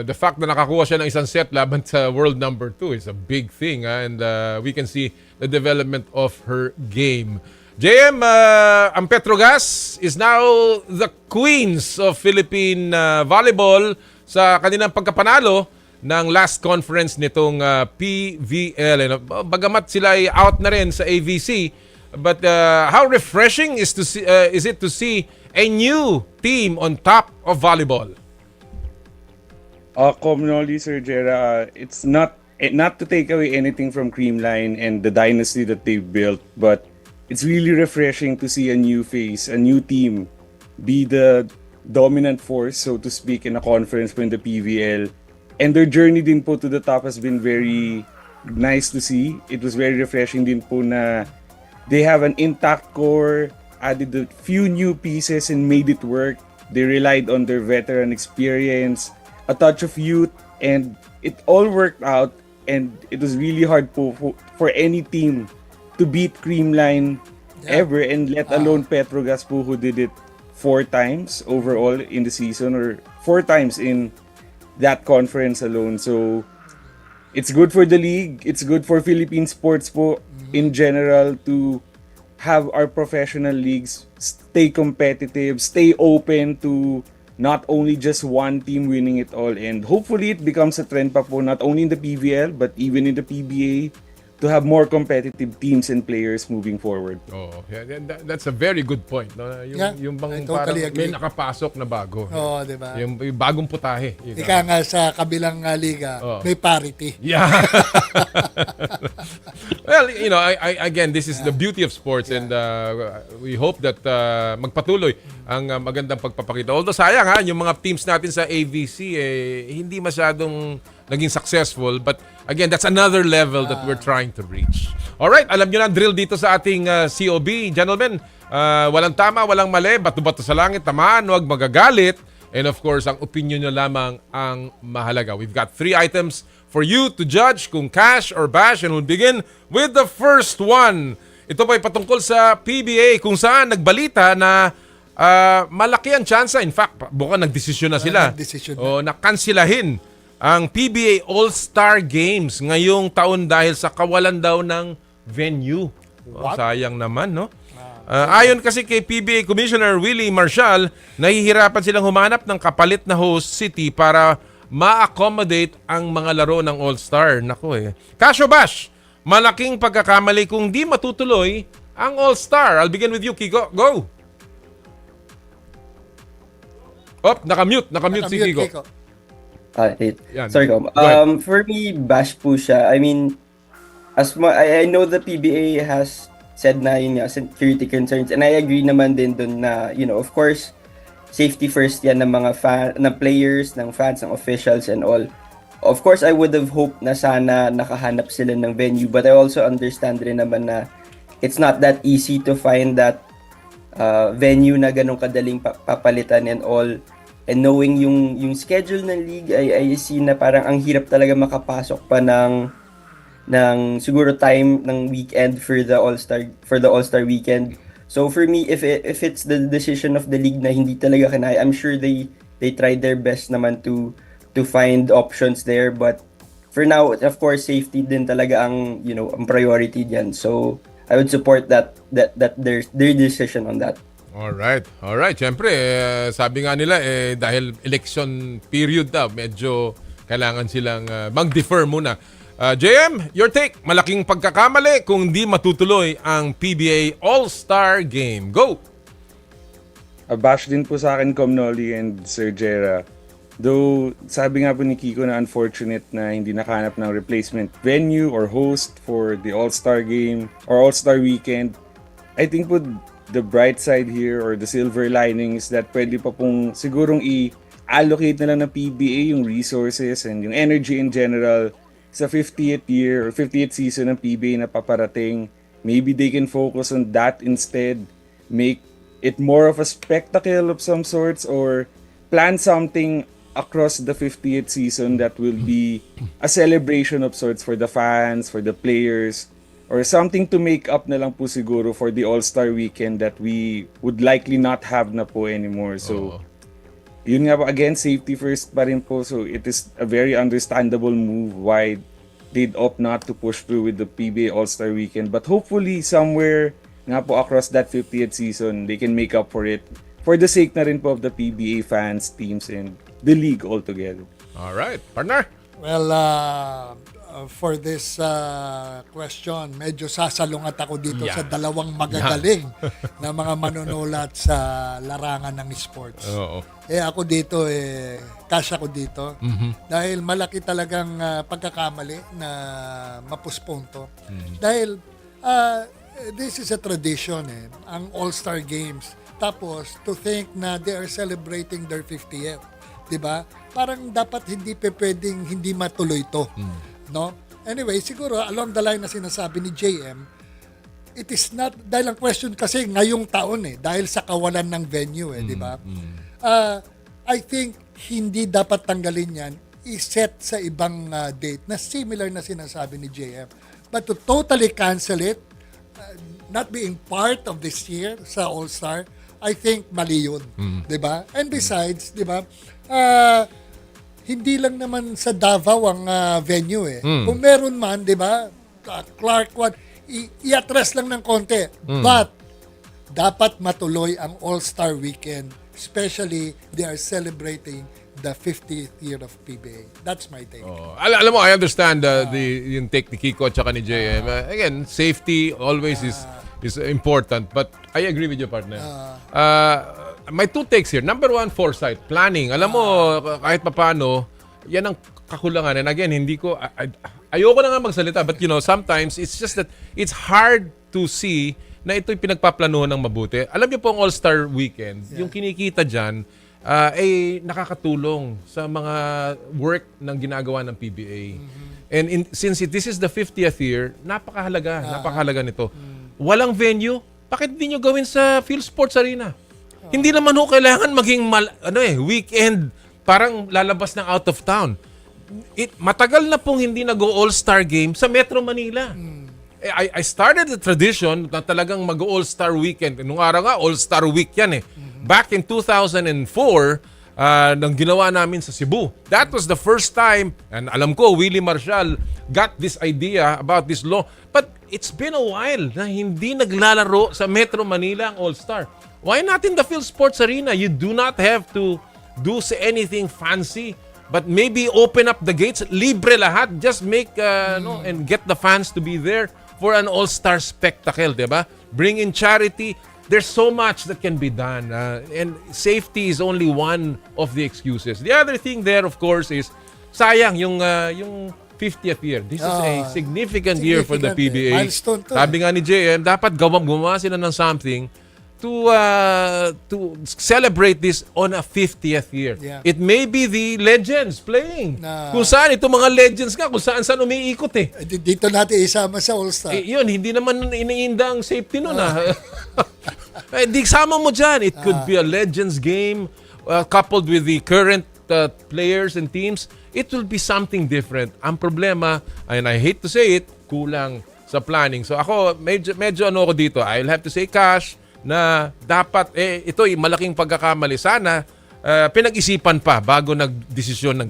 the fact na nakakuha siya ng isang set laban sa world number 2 is a big thing, and we can see the development of her game. JM, ang Petrogas is now the queens of Philippine volleyball sa kanilang pagkapanalo ng last conference nitong PVL. Bagamat sila ay out na rin sa AVC, but how refreshing is it to see a new team on top of volleyball? Commonly, Sir Jera, it's not to take away anything from Creamline and the dynasty that they've built, but it's really refreshing to see a new face, a new team, be the dominant force, so to speak, in a conference in the PVL. And their journey din po to the top has been very nice to see. It was very refreshing din po na they have an intact core, added a few new pieces and made it work. They relied on their veteran experience, a touch of youth, and it all worked out, and it was really hard for any team to beat Creamline ever, and let alone Petrogas po, who did it 4 times overall in the season, or 4 times in that conference alone. So it's good for the league, it's good for Philippine sports po in general to have our professional leagues stay competitive, stay open to not only just one team winning it all, and hopefully it becomes a trend pa po not only in the PVL but even in the PBA to have more competitive teams and players moving forward. Oh, yeah, that's a very good point. No? Yung I bang totally parang agree. may nakapasok na bago. Oo, di ba? Yung bagong putahe. Ika nga sa kabilang liga, may parity. Yeah. Well, again, this is the beauty of sports, and we hope that magpatuloy ang magandang pagpapakita. Although sayang yung mga teams natin sa AVC hindi masyadong naging successful, but again, that's another level that we're trying to reach. Alright, alam nyo na ang drill dito sa ating COB. Gentlemen, walang tama, walang mali, bato-bato sa langit, tamaan, huwag magagalit. And of course, ang opinion nyo lamang ang mahalaga. We've got 3 items for you to judge kung cash or bash, and we'll begin with the first one. Ito po ay patungkol sa PBA kung saan nagbalita na malaki ang tsansa. In fact, buka nagdesisyon na sila. Nakansilahin ang PBA All-Star Games ngayong taon dahil sa kawalan daw ng venue. Sayang naman, no? Ayon kasi kay PBA Commissioner Willie Marshall, nahihirapan silang humanap ng kapalit na host city para ma-accommodate ang mga laro ng All-Star. Nako Cash o bash, malaking pagkakamali kung di matutuloy ang All-Star. I'll begin with you, Kiko. Go! Nakamute si Kiko. Sorry, for me, bash po siya. I mean, I know the PBA has said na yun security concerns, and I agree naman din dun na, of course, safety first yan ng mga ng players, ng fans, ng officials and all. Of course, I would have hoped na sana nakahanap sila ng venue, but I also understand rin naman na it's not that easy to find that venue na ganun kadaling papalitan and all. And knowing yung schedule ng league, I see na parang ang hirap talaga makapasok pa ng siguro time ng weekend for the All-Star weekend. So for me, if it's the decision of the league na hindi talaga kanaya, I'm sure they tried their best naman to find options there, but for now, of course, safety din talaga ang ang priority diyan. So I would support that their decision on that. Alright. Siyempre, sabi nga nila, dahil election period daw, medyo kailangan silang mag-defer muna. JM, your take. Malaking pagkakamali kung di matutuloy ang PBA All-Star Game. Go! Bash din po sa akin, Comnoli and Sir Jera. Though, sabi nga po ni Kiko na unfortunate na hindi nakahanap ng replacement venue or host for the All-Star Game or All-Star Weekend. I think po the bright side here or the silver lining is that pwede pa pong sigurong i-allocate na lang ng PBA yung resources and yung energy in general sa 50th year or 50th season ng PBA na paparating. Maybe they can focus on that instead, make it more of a spectacle of some sorts, or plan something across the 50th season that will be a celebration of sorts for the fans, for the players, or something to make up na lang po siguro for the All-Star weekend that we would likely not have na po anymore. So, yun nga po, again, safety first pa rin po. So, it is a very understandable move why they'd opt not to push through with the PBA All-Star weekend. But hopefully, somewhere nga po across that 50th season, they can make up for it for the sake na rin po of the PBA fans, teams, and the league altogether. Alright, partner. Well, for this question, medyo sasalungat ako dito sa dalawang magagaling na mga manunulat sa larangan ng sports. Ako dito, cash ako dito. Dahil malaki talagang pagkakamali na mapuspone to. Dahil this is a tradition, ang All-Star Games. Tapos, to think na they are celebrating their 50th. Diba? Parang dapat hindi pwedeng hindi matuloy to. No? Anyway, siguro along the line na sinasabi ni JM, it is not, dahil ang question kasi ngayong taon dahil sa kawalan ng venue di ba? I think hindi dapat tanggalin yan, i-set sa ibang date na similar na sinasabi ni JM. But to totally cancel it, not being part of this year sa All-Star, I think mali yun. Di ba? And besides, di ba, hindi lang naman sa Davao ang venue eh. Kung meron man, di ba, Clark, i-address lang ng konti. But, dapat matuloy ang All-Star Weekend. Especially, they are celebrating the 50th year of PBA. That's my take. Alam mo, I understand yung take ni Kiko at saka ni JM. Again, safety always is important. But I agree with you, partner. My two takes here. Number one, foresight. Planning. Alam mo, kahit papano, yan ang kakulangan. And again, ayoko na nga magsalita. But sometimes it's just that it's hard to see na ito'y pinagpaplanuhan ng mabuti. Alam niyo po ang All-Star Weekend, yung kinikita dyan, ay nakakatulong sa mga work ng ginagawa ng PBA. And since this is the 50th year, napakahalaga nito. Walang venue, bakit hindi nyo gawin sa Phil Sports Arena? Hindi naman kailangan maging weekend, parang lalabas ng out of town. Matagal na pong hindi nag-All-Star game sa Metro Manila. I started the tradition na talagang mag-All-Star Weekend. Nung araw nga, All-Star Week yan eh. Back in 2004, nang ginawa namin sa Cebu. That was the first time, and alam ko, Willie Marshall got this idea about this law. But it's been a while na hindi naglalaro sa Metro Manila ang All-Star. Why not in the Phil Sports Arena? You do not have to do anything fancy. But maybe open up the gates, libre lahat, just make, and get the fans to be there for an all-star spectacle, diba? Bring in charity. There's so much that can be done. And safety is only one of the excuses. The other thing there, of course, is sayang yung 50th year. This is a significant year for the PBA. Milestone to. Sabi nga ni JM, dapat gumawa sila ng something to celebrate this on a 50th year. Yeah. It may be the legends playing. Kung saan, itong mga legends nga, kung saan umiikot eh. Dito natin isama sa All-Star. Yun, hindi naman iniinda ang safety nun Di sama mo dyan. It could be a legends game coupled with the current players and teams. It will be something different. Ang problema, and I hate to say it, kulang sa planning. So ako, medyo ako dito. I'll have to say cash na dapat, ito'y malaking pagkakamali. Sana, pinag-isipan pa bago nagdesisyon ng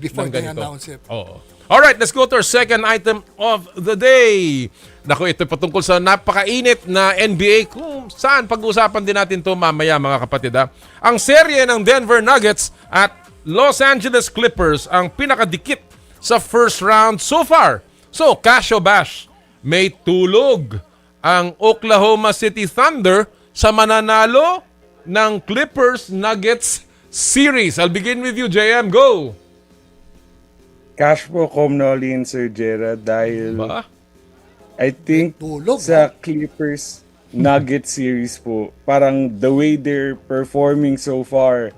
before they ganito. announce it. Oo. Alright, let's go to our second item of the day. Naku, ito patungkol sa napakainit na NBA kung saan pag-uusapan din natin to mamaya mga kapatid. Ang serye ng Denver Nuggets at Los Angeles Clippers ang pinakadikit sa first round so far. So, Casio Bash, may tulog ang Oklahoma City Thunder sa mananalo ng Clippers-Nuggets series. I'll begin with you, JM. Go! Cash po, Comnolly and Sir Gerard, dahil I think tulog, sa Clippers-Nuggets series po, parang the way they're performing so far,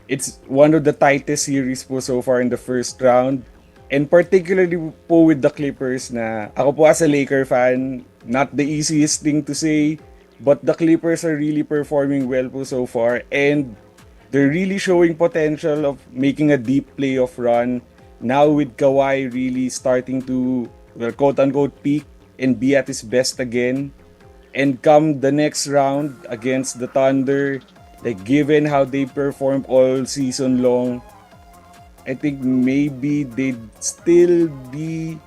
it's one of the tightest series po so far in the first round. And particularly po with the Clippers na ako po as a Laker fan, not the easiest thing to say, but the Clippers are really performing well po so far and they're really showing potential of making a deep playoff run now with Kawhi really starting to, well, quote-unquote peak and be at his best again. And come the next round against the Thunder, like given how they performed all season long, I think maybe they'd still be,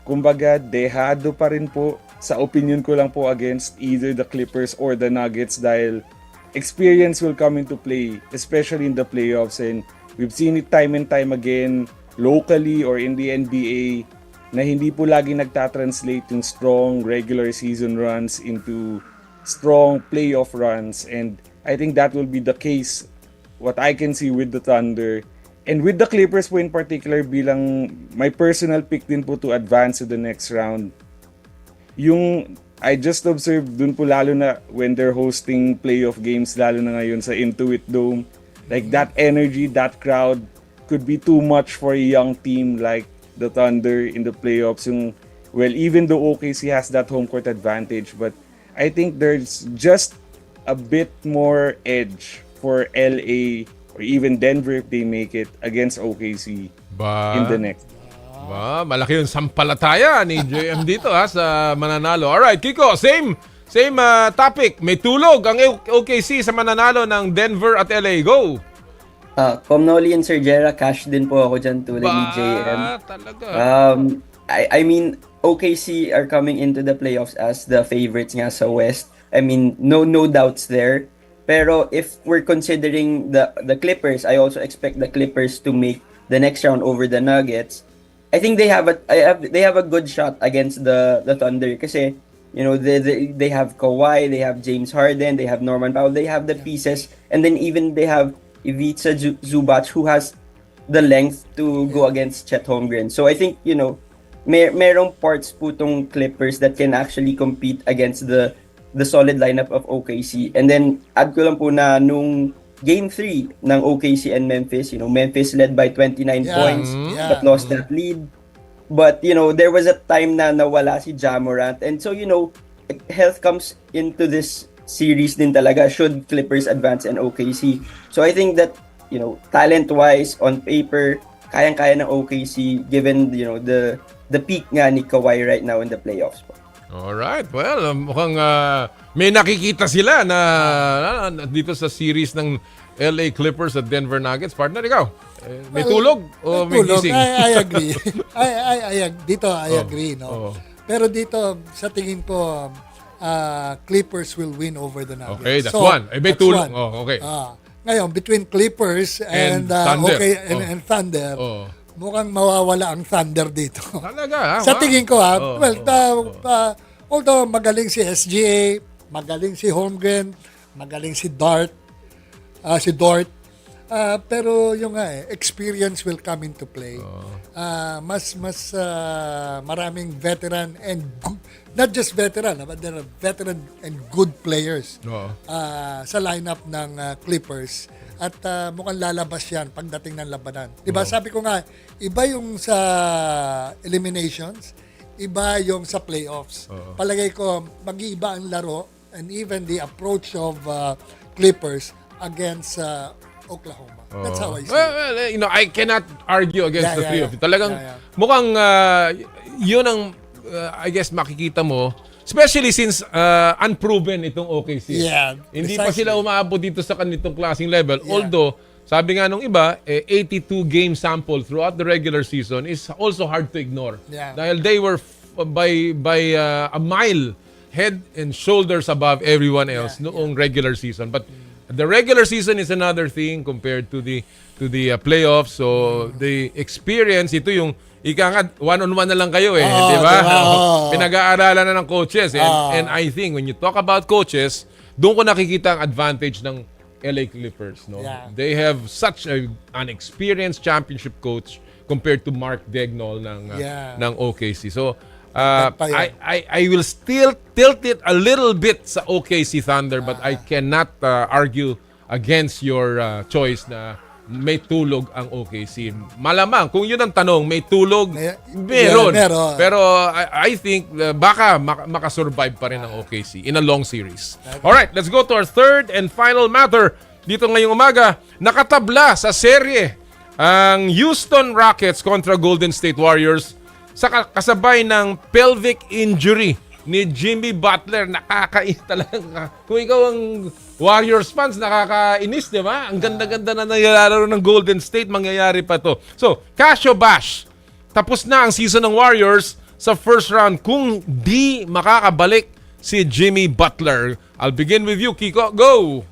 kumbaga, dehado pa rin po, sa opinion ko lang po, against either the Clippers or the Nuggets dahil experience will come into play, especially in the playoffs. And we've seen it time and time again, locally or in the NBA, na hindi po lagi nagtatranslate yung strong regular season runs into strong playoff runs. And I think that will be the case, what I can see with the Thunder. And with the Clippers po in particular, bilang my personal pick din po to advance to the next round, yung I just observed dun po lalo na when they're hosting playoff games, lalo na ngayon sa Intuit Dome, like that energy, that crowd could be too much for a young team like the Thunder in the playoffs. Yung, well, even though OKC has that home court advantage, but I think there's just a bit more edge for LA or even Denver if they make it against OKC in the next. Malaki yung sampalataya ni JM dito sa mananalo. Alright, Kiko, same topic. May tulog ang OKC sa mananalo ng Denver at LA. Go! Comnoli and Sir Jera, cash din po ako dyan tulad ni JM. Talaga. I mean, OKC are coming into the playoffs as the favorites nga sa West. I mean, no doubts there. Pero if we're considering the Clippers, I also expect the Clippers to make the next round over the Nuggets. I think they have a good shot against the Thunder kasi they have Kawhi, they have James Harden, they have Norman Powell, they have the pieces, and then even they have Ivica Zubac who has the length to go against Chet Holmgren. So I think merong parts po tong Clippers that can actually compete against the solid lineup of OKC. And then add ko lang po na nung Game 3 ng OKC and Memphis, Memphis led by 29 points but lost that lead. But there was a time na nawala si Ja Morant, and so health comes into this series din talaga should Clippers advance and OKC. So I think that talent-wise on paper kayang-kaya ng OKC given the peak nga ni Kawhi right now in the playoffs po. Alright, well, mukhang may nakikita sila na dito sa series ng LA Clippers at Denver Nuggets. Partner, ikaw, may tulog o may gising? I agree. I agree, no? Pero dito, sa tingin ko, Clippers will win over the Nuggets. Okay, that's one. May tulog. Okay. Ngayon, between Clippers and Thunder. And Thunder, mukhang mawawala ang Thunder dito. Talaga, ha? Sa tingin ko, although magaling si SGA, magaling si Holmgren, magaling si Dort, pero yung experience will come into play. Mas maraming veteran and not just veteran, but there are veteran and good players sa lineup ng Clippers. At mukhang lalabas yan pagdating ng labanan. Diba? Sabi ko nga, iba yung sa eliminations, iba yung sa playoffs. Palagay ko, mag-iiba ang laro and even the approach of Clippers against Oklahoma. That's how I see it. Well, I cannot argue against the three of you. Talagang mukhang yun ang I guess makikita mo, especially since unproven itong OKC. Yeah, Hindi pa sila umaabot dito sa kanitong klaseng level. Although, sabi nga nung iba, 82 game sample throughout the regular season is also hard to ignore. Dahil they were by a mile head and shoulders above everyone else noong regular season. But the regular season is another thing compared to the playoffs. So the experience, ito yung ika nga, one-on-one na lang kayo di ba? Pinag-aaralan na ng coaches. And I think when you talk about coaches, doon ko nakikita ang advantage ng LA Clippers. No? They have such an experienced championship coach compared to Mark Daigneault ng OKC. So I will still tilt it a little bit sa OKC Thunder, but I cannot argue against your choice na may tulog ang OKC. Malamang, kung yun ang tanong, may tulog, meron. Pero I think baka makasurvive pa rin ang OKC in a long series. Alright, let's go to our third and final matter. Dito ngayong umaga, nakatabla sa serye ang Houston Rockets kontra Golden State Warriors sa kasabay ng pelvic injury ni Jimmy Butler. Talaga. Kung ikaw ang Warriors fans, nakakainis, di ba? Ang ganda-ganda na nangyayari ng Golden State, mangyayari pa to. So, Casio Bash, tapos na ang season ng Warriors sa first round kung di makakabalik si Jimmy Butler. I'll begin with you, Kiko. Go!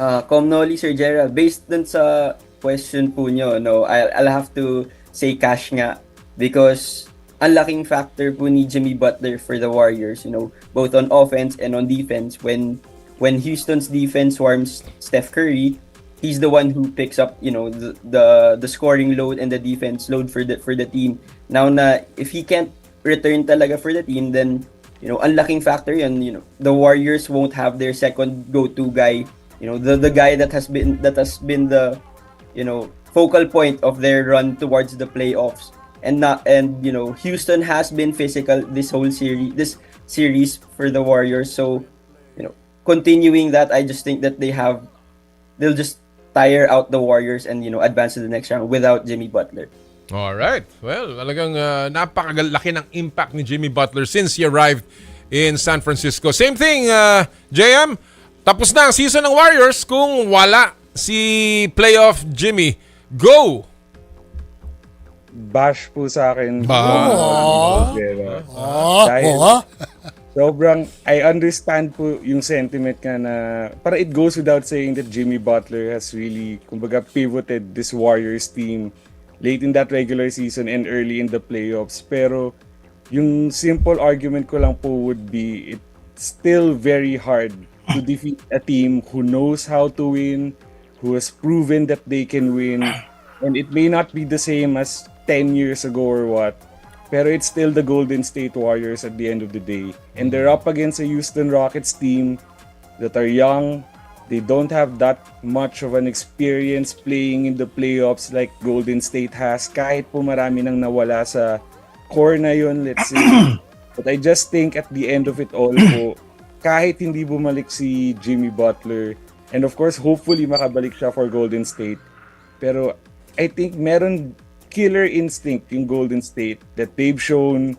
Comnoli, Sir Gerald, based dun sa question po nyo, I'll have to say Cash nga because ang laking factor po ni Jimmy Butler for the Warriors, both on offense and on defense. When Houston's defense swarms Steph Curry, he's the one who picks up, the scoring load and the defense load for the team. Now na if he can't return talaga for the team, then ang laking factor yun. The Warriors won't have their second go-to guy. The guy that has been the focal point of their run towards the playoffs. And Houston has been physical this series for the Warriors. So continuing that, I just think that they'll just tire out the Warriors and advance to the next round without Jimmy Butler. Alright. Well, talagang napakalaki ng impact ni Jimmy Butler since he arrived in San Francisco. Same thing, JM. Tapos na ang season ng Warriors kung wala si playoff Jimmy. Go! Bash po sa akin. Dahil sobrang, I understand po yung sentiment ka na, para it goes without saying that Jimmy Butler has really, kumbaga, pivoted this Warriors team late in that regular season and early in the playoffs. Pero yung simple argument ko lang po would be, it's still very hard to defeat a team who knows how to win, who has proven that they can win, and it may not be the same as 10 years ago or what, pero it's still the Golden State Warriors at the end of the day. And they're up against a Houston Rockets team that are young. They don't have that much of an experience playing in the playoffs like Golden State has, kahit po marami nang nawala sa core na yun, let's say. But I just think at the end of it all po, kahit hindi bumalik si Jimmy Butler, and of course, hopefully makabalik siya for Golden State, pero I think meron killer instinct yung Golden State that they've shown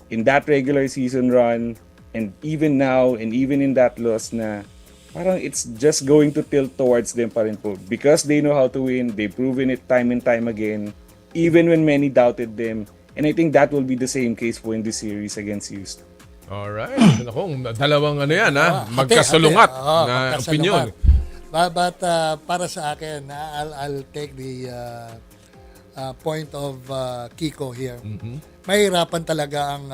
in that regular season run, and even now, and even in that loss na parang it's just going to tilt towards them pa rin po. Because they know how to win, they've proven it time and time again, even when many doubted them. And I think that will be the same case po in this series against Houston. Alright. Nakong dalawang ano yan, magkasalungat na opinion. But para sa akin, I'll take the point of Kiko here. Mahirapan talaga ang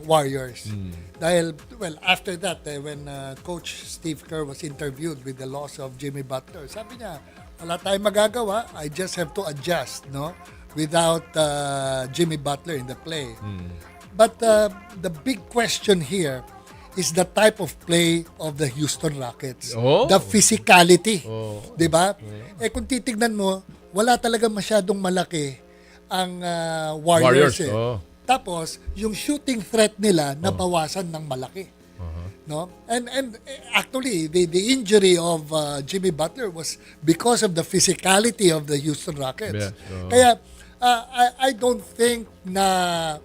Warriors. Dahil, well, after that, when Coach Steve Kerr was interviewed with the loss of Jimmy Butler, sabi niya, wala tayong magagawa, I just have to adjust, no? Without Jimmy Butler in the play. But the big question here is the type of play of the Houston Rockets. The physicality. 'Di ba? Eh kung titignan mo, wala talaga masyadong malaki ang Warriors. Tapos, yung shooting threat nila nabawasan ng malaki. No? And actually, the injury of Jimmy Butler was because of the physicality of the Houston Rockets. Kaya I don't think na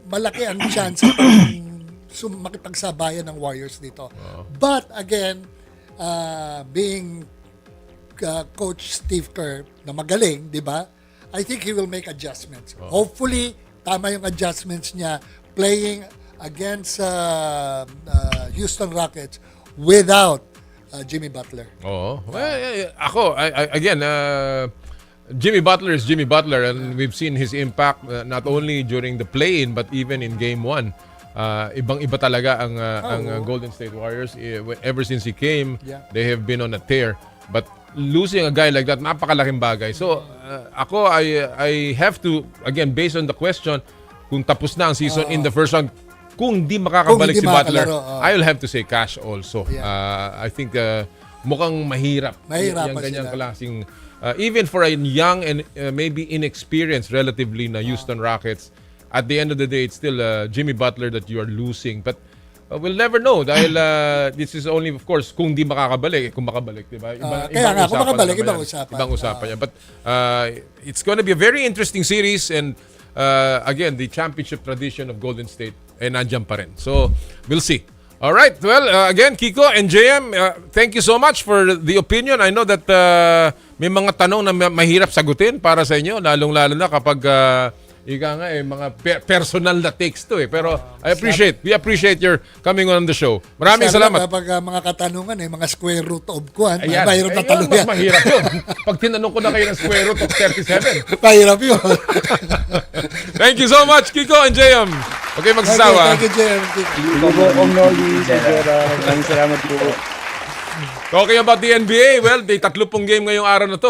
malaki ang chance makipagsabayan ng Warriors dito. But again, being Coach Steve Kerr na magaling, di ba? I think he will make adjustments. Hopefully, tama yung adjustments niya playing against Houston Rockets without Jimmy Butler. Ako, again, Jimmy Butler is Jimmy Butler, and we've seen his impact not only during the play-in but even in Game 1. Ibang-iba talaga ang Golden State Warriors. Ever since he came, they have been on a tear. But losing a guy like that, napakalaking bagay. So, ako, I have to, again, based on the question, kung tapos na ang season in the first round, kung di makakabalik si Butler, I'll have to say cash also. I think mukhang mahirap yung ganyang klaseng even for a young and maybe inexperienced relatively na Houston Rockets, at the end of the day, it's still Jimmy Butler that you are losing. But we'll never know dahil this is only, of course, kung di makakabalik. Kung makabalik, di ba? Kaya nga, kung makabalik, ibang usapan. Ibang usapan yan. But it's gonna be a very interesting series, and again, the championship tradition of Golden State ay nandiyan pa rin. So, we'll see. All right. Well, again, Kiko and JM, thank you so much for the opinion. I know that may mga tanong na mahirap sagutin para sa inyo, lalong-lalo na kapag mga personal na takes to eh. Pero we appreciate your coming on the show. Maraming salamat. Kapag mga katanungan mga square root of kuan, Ayan. mahirap na tanong yan. Mahirap yun. Pag tinanong ko na kayo ng square root of 37. Mahirap yun. Thank you so much, Kiko and JM. Okay, magsasawa. Thank you, JM. Salamat po. Talking about the NBA, well, may 30 game ngayong araw na to.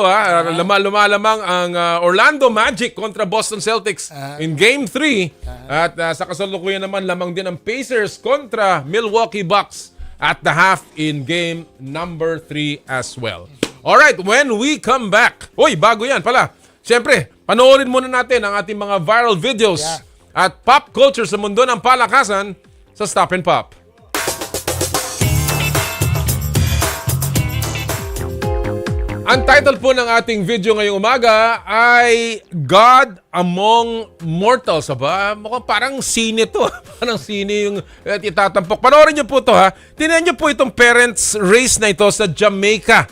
Lumalamang ang Orlando Magic kontra Boston Celtics in Game 3. At sa kasalukuyan naman, lamang din ang Pacers kontra Milwaukee Bucks at the half in Game number 3 as well. Alright, when we come back, bago yan pala. Siyempre, panoorin muna natin ang ating mga viral videos at pop culture sa mundo ng palakasan sa Stop and Pop. Ang title po ng ating video ngayong umaga ay God Among Mortals. Mukhang parang sine to. Parang sine yung itatampok. Panoorin niyo po to ha. Tingnan niyo po itong parents race na ito sa Jamaica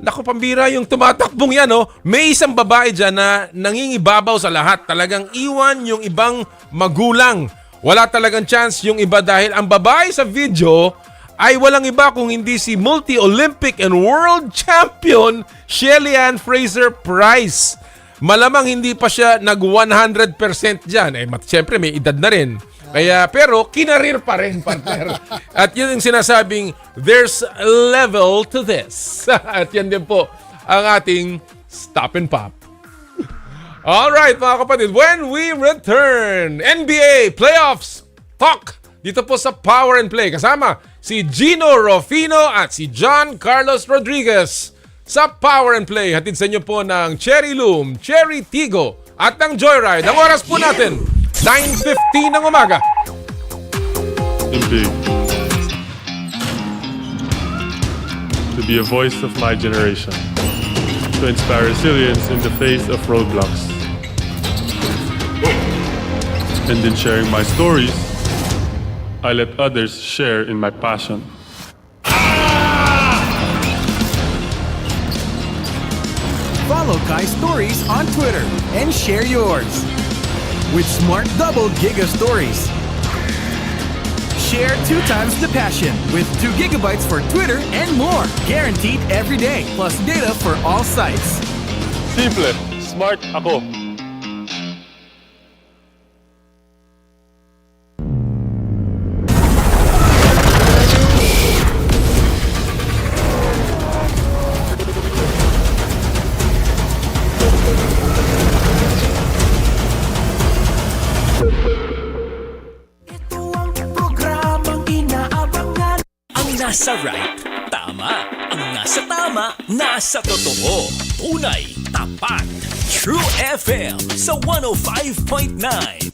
Naku, pambira yung tumatakbong yan, oh. May isang babae dyan na nangingibabaw sa lahat. Talagang iwan yung ibang magulang. Wala talagang chance yung iba dahil ang babae sa video ay walang iba kung hindi si multi-Olympic and world champion Shelly Ann Fraser-Pryce. Malamang hindi pa siya nag 100% dyan. Siyempre may edad na rin. Kaya, pero kinarir pa rin, partner. At yun yung sinasabing, there's a level to this. At yan din po ang ating Stop and Pop. Alright, mga kapatid, when we return, NBA Playoffs Talk dito po sa Power and Play. Kasama si Gino Rufino at si John Carlos Rodriguez sa Power and Play. Hatid sa inyo po ng Cherry Loom, Cherry Tigo at ng Joyride. Ang oras po natin, 9:15 ng umaga. Big. To be a voice of my generation. To inspire resilience in the face of roadblocks. And in sharing my stories, I let others share in my passion. Follow Kai Stories on Twitter and share yours. With Smart Double Giga Stories. Share 2 times the passion with 2 gigabytes for Twitter and more. Guaranteed every day, plus data for all sites. Simple, smart ako. Ito ang programang inaabangan. Ang nasa right, tama. Ang nasa tama, nasa totoo. Tunay, tapat. True FM sa 105.9.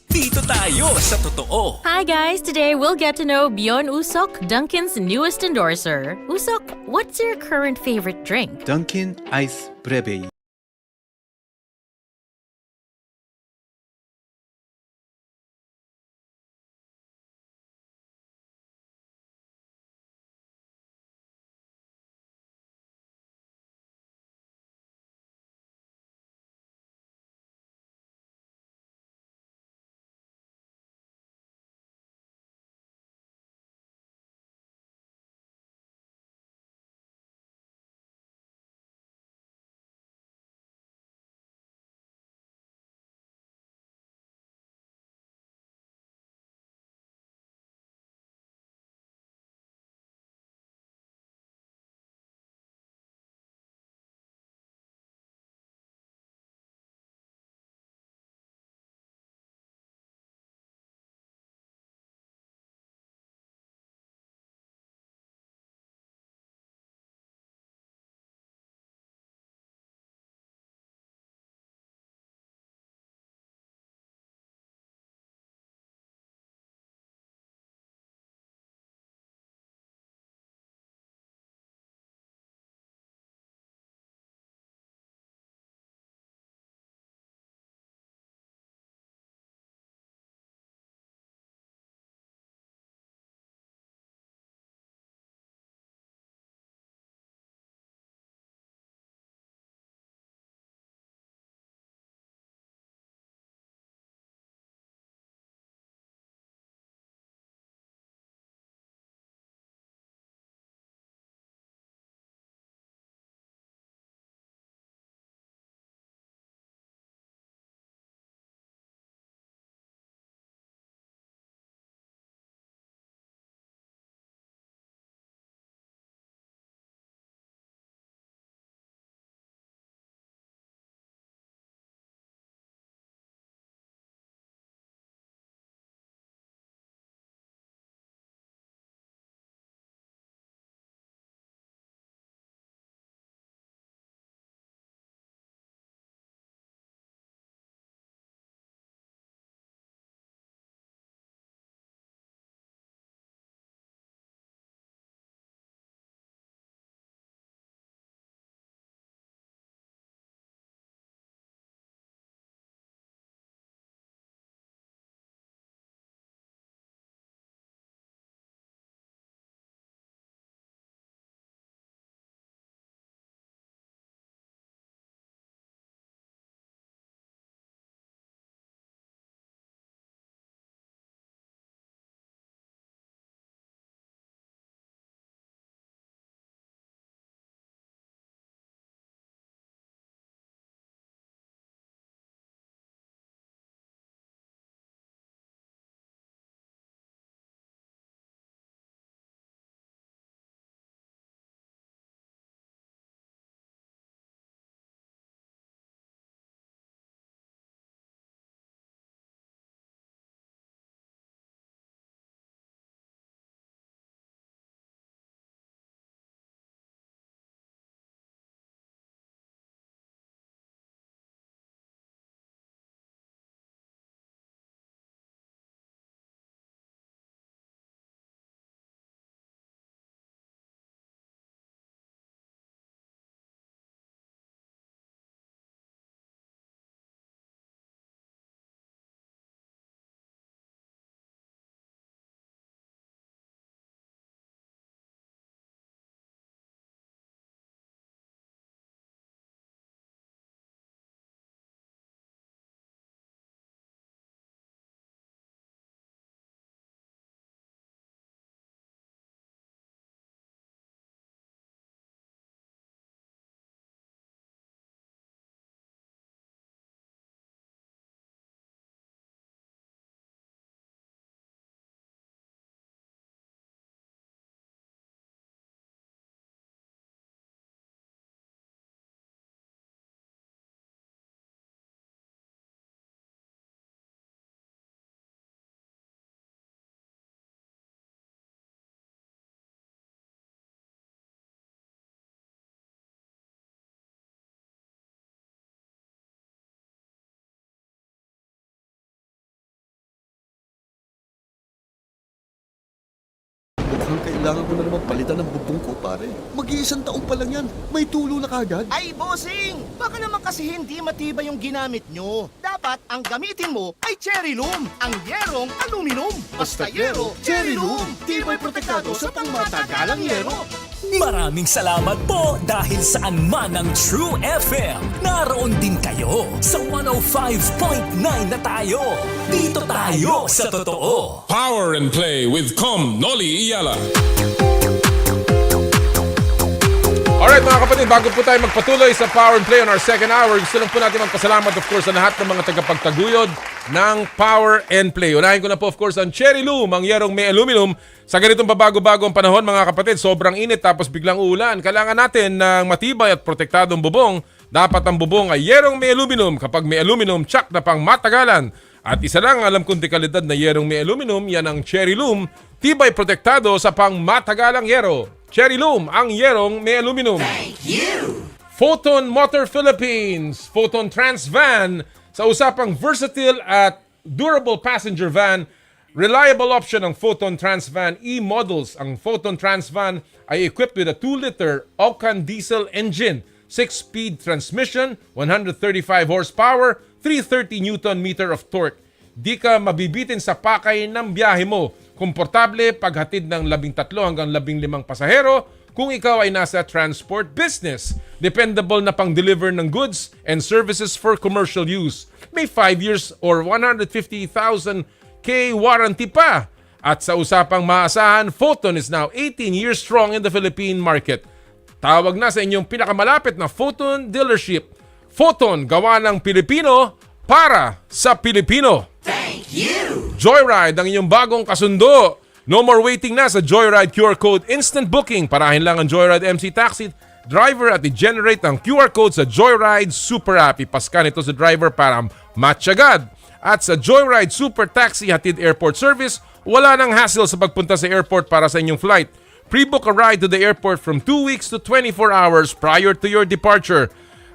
Dito tayo sa totoo. Hi guys, today we'll get to know Bjorn Usok, Dunkin's newest endorser. Usok, what's your current favorite drink? Dunkin' Ice Breve. kailangan ko na naman palitan ng bubong ko, pare. Mag-iisang taon pa lang yan. May tulo na kagad. Ay, bossing! Baka naman kasi hindi matibay yung ginamit nyo. Dapat ang gamitin mo ay cherry loom, ang yerong aluminum. Basta yero, cherry loom. Tibay protektado sa pangmatagalang yero. Maraming salamat po dahil saan man ang True FM. Naroon din kayo sa 105.9 na tayo. Dito tayo sa totoo. Power and Play with Noli Eala. Alright mga kapatid, bago po tayo magpatuloy sa Power and Play on our second hour, gusto lang po natin magpasalamat of course sa lahat ng mga tagapagtaguyod ng Power and Play. Unahin ko na po of course ang Cherry Loom, ang yerong may aluminum. Sa ganitong babago-bagong panahon mga kapatid, sobrang init tapos biglang uulan. Kailangan natin ng matibay at protektadong bubong. Dapat ang bubong ay yerong may aluminum. Kapag may aluminum, tsak na pang matagalan. At isa lang alam kong dekalidad na yerong may aluminum, yan ang Cherry Loom. Tibay protektado sa pang matagalang yero. Cherry Loom, ang yerong may aluminum. Thank you! Photon Motor Philippines, Photon Trans Van. Sa usapang versatile at durable passenger van, reliable option ang Photon Trans Van e-models. Ang Photon Trans Van ay equipped with a 2-liter Octane diesel engine, 6-speed transmission, 135 horsepower, 330 Newton-meter of torque. Di ka mabibitin sa pakay ng biyahe mo. Komportable paghatid ng 13 hanggang 15 pasahero kung ikaw ay nasa transport business. Dependable na pang-deliver ng goods and services for commercial use. May 5 years or 150,000 K warranty pa. At sa usapang maasahan, Photon is now 18 years strong in the Philippine market. Tawag na sa inyong pinakamalapit na Photon dealership. Photon, gawa ng Pilipino para sa Pilipino. Thank you! Joyride, ang inyong bagong kasundo. No more waiting na sa Joyride QR Code Instant Booking. Parahin lang ang Joyride MC Taxi driver at i-generate ang QR code sa Joyride Super App. Ipaskan ito sa driver para match agad. At sa Joyride Super Taxi Hatid Airport Service, wala nang hassle sa pagpunta sa airport para sa inyong flight. Pre-book a ride to the airport from 2 weeks to 24 hours prior to your departure.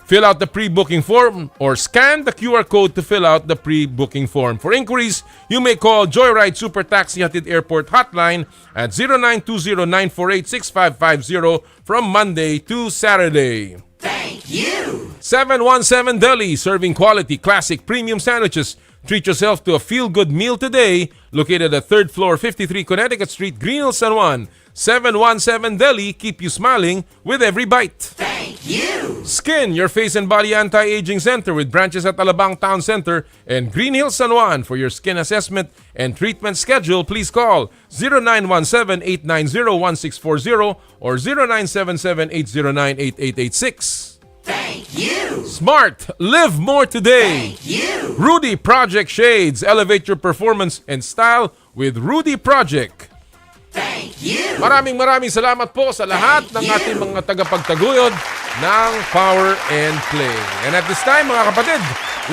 Fill out the pre-booking form or scan the QR code to fill out the pre-booking form. For inquiries, you may call Joyride Super Taxi Hatid Airport Hotline at 0920-948-6550 from Monday to Saturday. Thank you! 717 Deli, serving quality, classic, premium sandwiches. Treat yourself to a feel-good meal today. Located at 3rd floor, 53 Connecticut Street, Green Hills, San Juan. 717 Deli, keep you smiling with every bite. Thank you! Skin, your face and body anti-aging center with branches at Alabang Town Center and Green Hills, San Juan. For your skin assessment and treatment schedule, please call 0917-890-1640 or 0977-809-8886. Thank you! Smart, live more today. Thank you! Rudy Project Shades, elevate your performance and style with Rudy Project. Thank you! Maraming salamat po sa lahat ng ating mga tagapagtaguyod ng Power and Play. And at this time mga kapatid,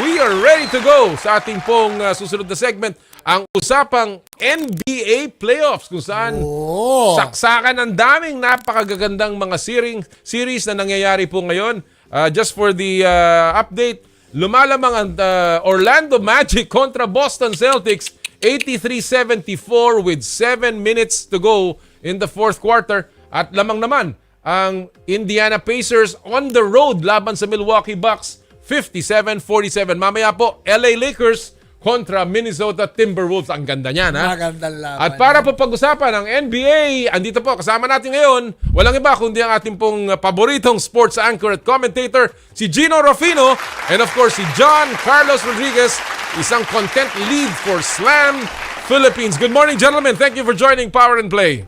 we are ready to go sa ating pong susunod na segment, ang usapang NBA Playoffs kung saan saksakan ng daming napakagagandang mga series na nangyayari po ngayon. Just for the update, lumalamang ang Orlando Magic kontra Boston Celtics 83-74 with 7 minutes to go in the fourth quarter. At lamang naman ang Indiana Pacers on the road laban sa Milwaukee Bucks 57-47. Mamaya po, LA Lakers kontra Minnesota Timberwolves. Ang ganda niyan, ha? Magandang laban. At para po pag-usapan ang NBA, andito po kasama natin ngayon, walang iba kundi ang ating pong paboritong sports anchor at commentator, si Gino Rufino, and of course si John Carlos Rodriguez, isang content lead for Slam Philippines. Good morning, gentlemen. Thank you for joining Power and Play.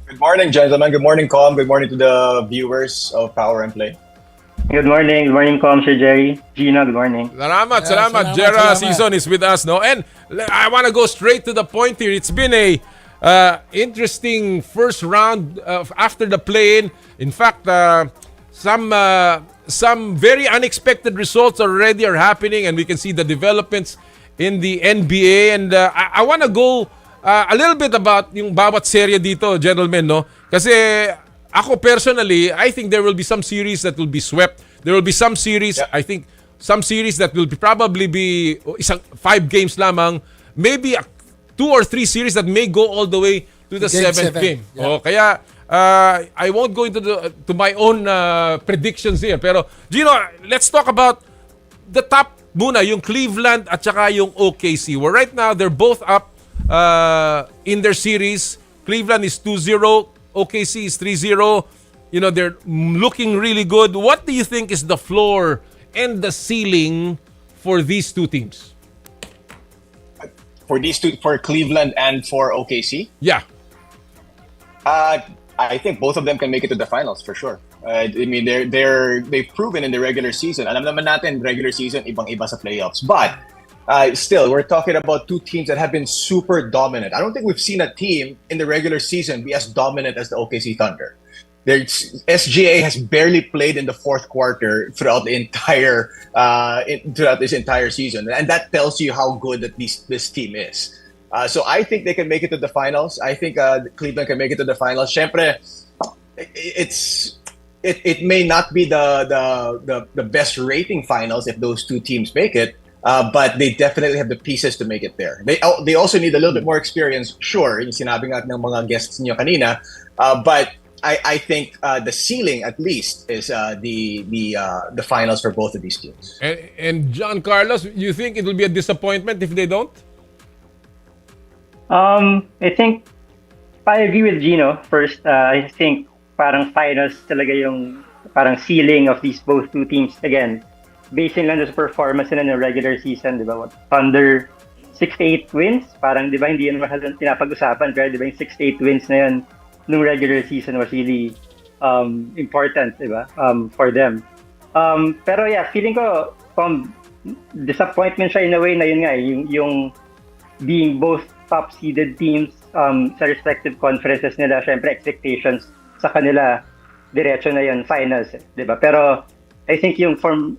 Good morning, gentlemen. Good morning, Com. Good morning to the viewers of Power and Play. Good morning, Com, Sir Jerry. Gina, good morning. Salamat. Jera Season is with us, no? And I want to go straight to the point here. It's been a interesting first round after the play-in. In fact, some very unexpected results already are happening, and we can see the developments in the NBA. And I want to go a little bit about yung bawat serye dito, gentlemen, no? Kasi ako personally, I think there will be some series that will be swept. There will be some series, I think, some series that will probably be 5 games lamang. Maybe 2 or 3 series that may go all the way to the Game 7th seven. game. Yeah. Kaya I won't go into to my own predictions here. Pero Gino, let's talk about the top muna, yung Cleveland at saka yung OKC. Well, right now, they're both up in their series. Cleveland is 2-0. OKC is 3-0. They're looking really good. What do you think is the floor and the ceiling for these two teams? For these two, for Cleveland and for OKC? Yeah. I think both of them can make it to the finals for sure. I mean, they've proven in the regular season. Alam naman natin, regular season, ibang-iba sa playoffs. But still, we're talking about two teams that have been super dominant. I don't think we've seen a team in the regular season be as dominant as the OKC Thunder. SGA has barely played in the fourth quarter throughout the entire throughout this entire season, and that tells you how good that this team is. So I think they can make it to the finals. I think Cleveland can make it to the finals. Syempre, it may not be the best rating finals if those two teams make it, but they definitely have the pieces to make it there. They also need a little bit more experience. Sure, yung sinabi nga ng mga guests niyo kanina, but I think the ceiling at least is the finals for both of these teams. And John Carlos, you think it will be a disappointment if they don't? I think I agree with Gino. First, I think parang finals talaga yung parang ceiling of these both two teams. Again, basing lang sa performance nila in the regular season, di ba? Thunder 6-8 wins, parang di ba hindi yan masyadong pinapag-usapan, pero di ba yung 6-8 wins na yun nung regular season was really important, di ba? For them. Pero yeah, feeling ko disappointment siya in a way na yun nga, yung being both top-seeded teams sa respective conferences nila, syempre expectations sa kanila, diretso na yun, finals, di ba? Pero I think yung from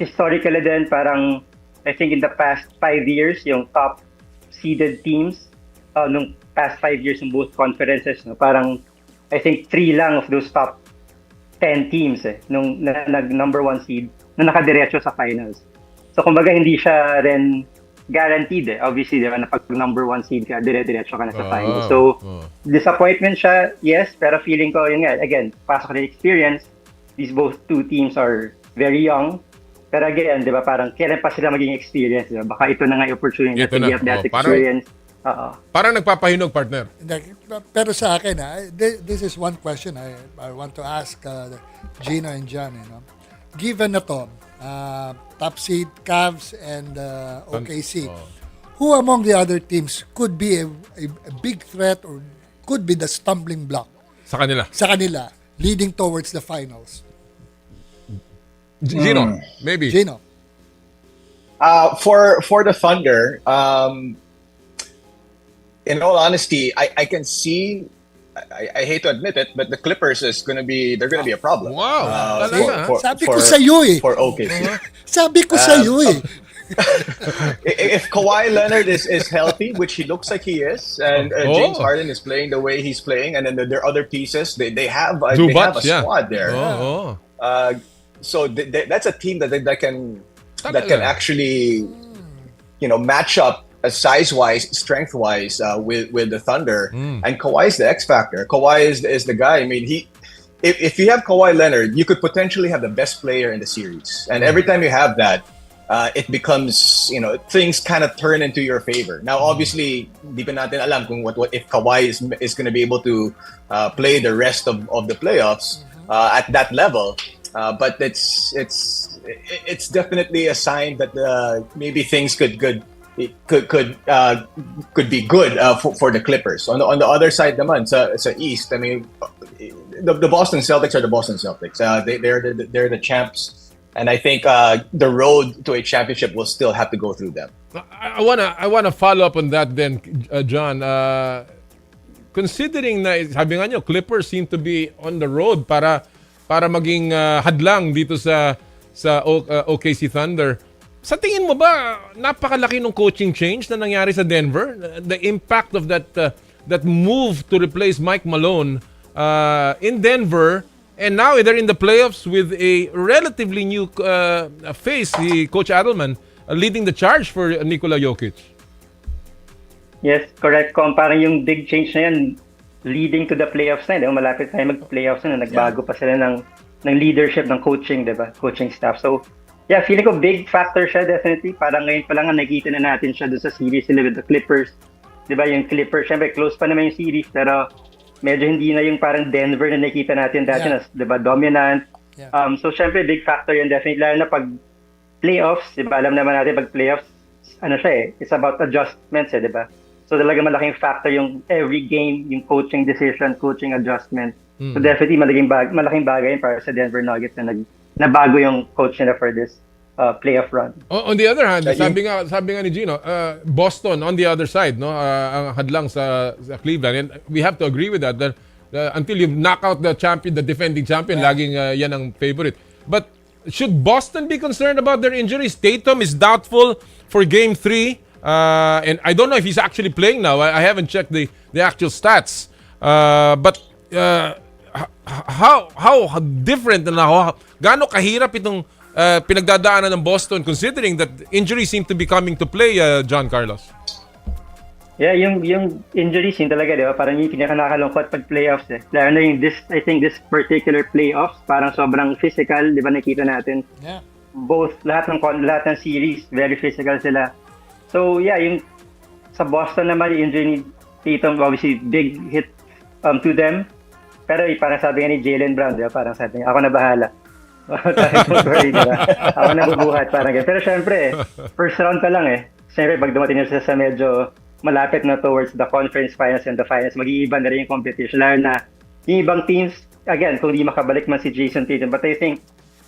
historically din, parang I think in the past 5 years, yung top-seeded teams, nung past 5 years in both conferences, no, parang I think 3 lang of those top 10 teams nung number 1 seed na nakadiretso sa finals. So kumbaga hindi siya rin guaranteed obviously, di ba, na pag number 1 seed ka, dire-diretso ka na sa finals. So disappointment siya, yes, pero feeling ko yun nga, again, pasok na experience, these both two teams are very young. Pero again, di ba, parang kailan pa sila maging experience, di ba? Baka ito na nga yung opportunity to get that experience. Parang nagpapahinog, partner. Pero sa akin, this is one question I want to ask Gino and John. Given na to, top seed Cavs and OKC, who among the other teams could be a big threat or could be the stumbling block sa kanila leading towards the finals? Gino, maybe. Gino. For the Thunder, in all honesty, I can see. I hate to admit it, but the Clippers they're going to be a problem. Wow. Sabi ko sa iyo eh. For OKC. Sabi ko sa iyo eh. If Kawhi Leonard is healthy, which he looks like he is, and James Harden is playing the way he's playing, and then there are other pieces, they have a squad there. So that's a team that can actually match up size-wise, strength-wise with the Thunder. And Kawhi is the X factor. Kawhi is the guy. I mean, if you have Kawhi Leonard, you could potentially have the best player in the series. And every time you have that, it becomes, things kind of turn into your favor. Now, obviously, di pa natin alam kung what if Kawhi is going to be able to play the rest of the playoffs at that level. But it's definitely a sign that maybe things could be good for the Clippers. On the other side naman sa East, I mean, the Boston Celtics are the Boston Celtics. They're the champs, and I think the road to a championship will still have to go through them. I wanna follow up on that then, John. Considering na sabi nga nyo, Clippers seem to be on the road para maging hadlang dito sa OKC Thunder. Sa tingin mo ba napakalaki ng coaching change na nangyari sa Denver? The impact of that move to replace Mike Malone in Denver, and now they're in the playoffs with a relatively new face, si Coach Adelman, leading the charge for Nikola Jokic. Yes, correct. Parang yung big change na yan, leading to the playoffs na, diba? Malapit tayo mag-playoffs na, nagbago pa sila ng leadership, ng coaching, diba? Coaching staff. So, yeah, feeling ko big factor siya, definitely. Parang ngayon pa lang nakikita na natin siya doon sa series sila with the Clippers. Diba, yung Clippers, syempre, close pa naman yung series, pero medyo hindi na yung parang Denver na nakikita natin dati na, diba, dominant. So, syempre, big factor yun, definitely. Lalo na pag playoffs, diba, alam naman natin pag playoffs, ano siya it's about adjustments, diba? So talaga malaking factor yung every game, yung coaching decision, coaching adjustment. So definitely malaking bagay para sa Denver Nuggets na nabago yung coach nila for this playoff run. On the other hand, sabi nga ni Gino, Boston on the other side, no, ang hadlang sa Cleveland, and we have to agree with that until you knock out the champion, the defending champion, laging yan ang favorite. But should Boston be concerned about their injuries? Tatum is doubtful for Game 3. And I don't know if he's actually playing now. I haven't checked the actual stats. But how different and gaano kahirap itong pinagdadaanan ng Boston considering that injuries seem to be coming to play, John Carlos? Yeah, yung injury scene talaga, di ba? Parang yung pinaka-nakakalungkot pag playoffs Lalo na yung I think this particular playoffs, parang sobrang physical, di ba nakita natin? Yeah. Both, lahat ng series, very physical sila. So yeah, yung sa Boston naman, yung injury ni Tatum, obviously big hit to them. Pero parang sabi nga ni Jaylen Brown, diba? Parang sabi niya, ako na bahala. Ako na bubuhat, parang ganyan. Pero syempre, first round pa lang Syempre, pag dumating na sa medyo malapit na towards the conference finals and the finals, mag-iiba na rin yung competition. Lalo na yung ibang teams, again, kung di makabalik man si Jason Tatum. But I think,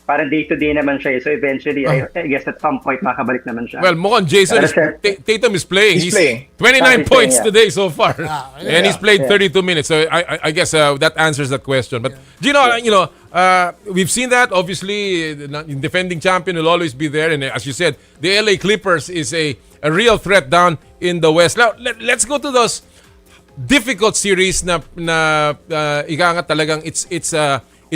parang day-to-day naman siya. So eventually, I guess at some point, makabalik naman siya. Well, mukhang Jason, Tatum is playing. He's playing. 29 points today so far. And he's played 32 minutes. So I guess that answers that question. But, Gino, we've seen that. Obviously, the defending champion will always be there. And as you said, the LA Clippers is a real threat down in the West. Now, let's go to those difficult series na ika nga talagang it's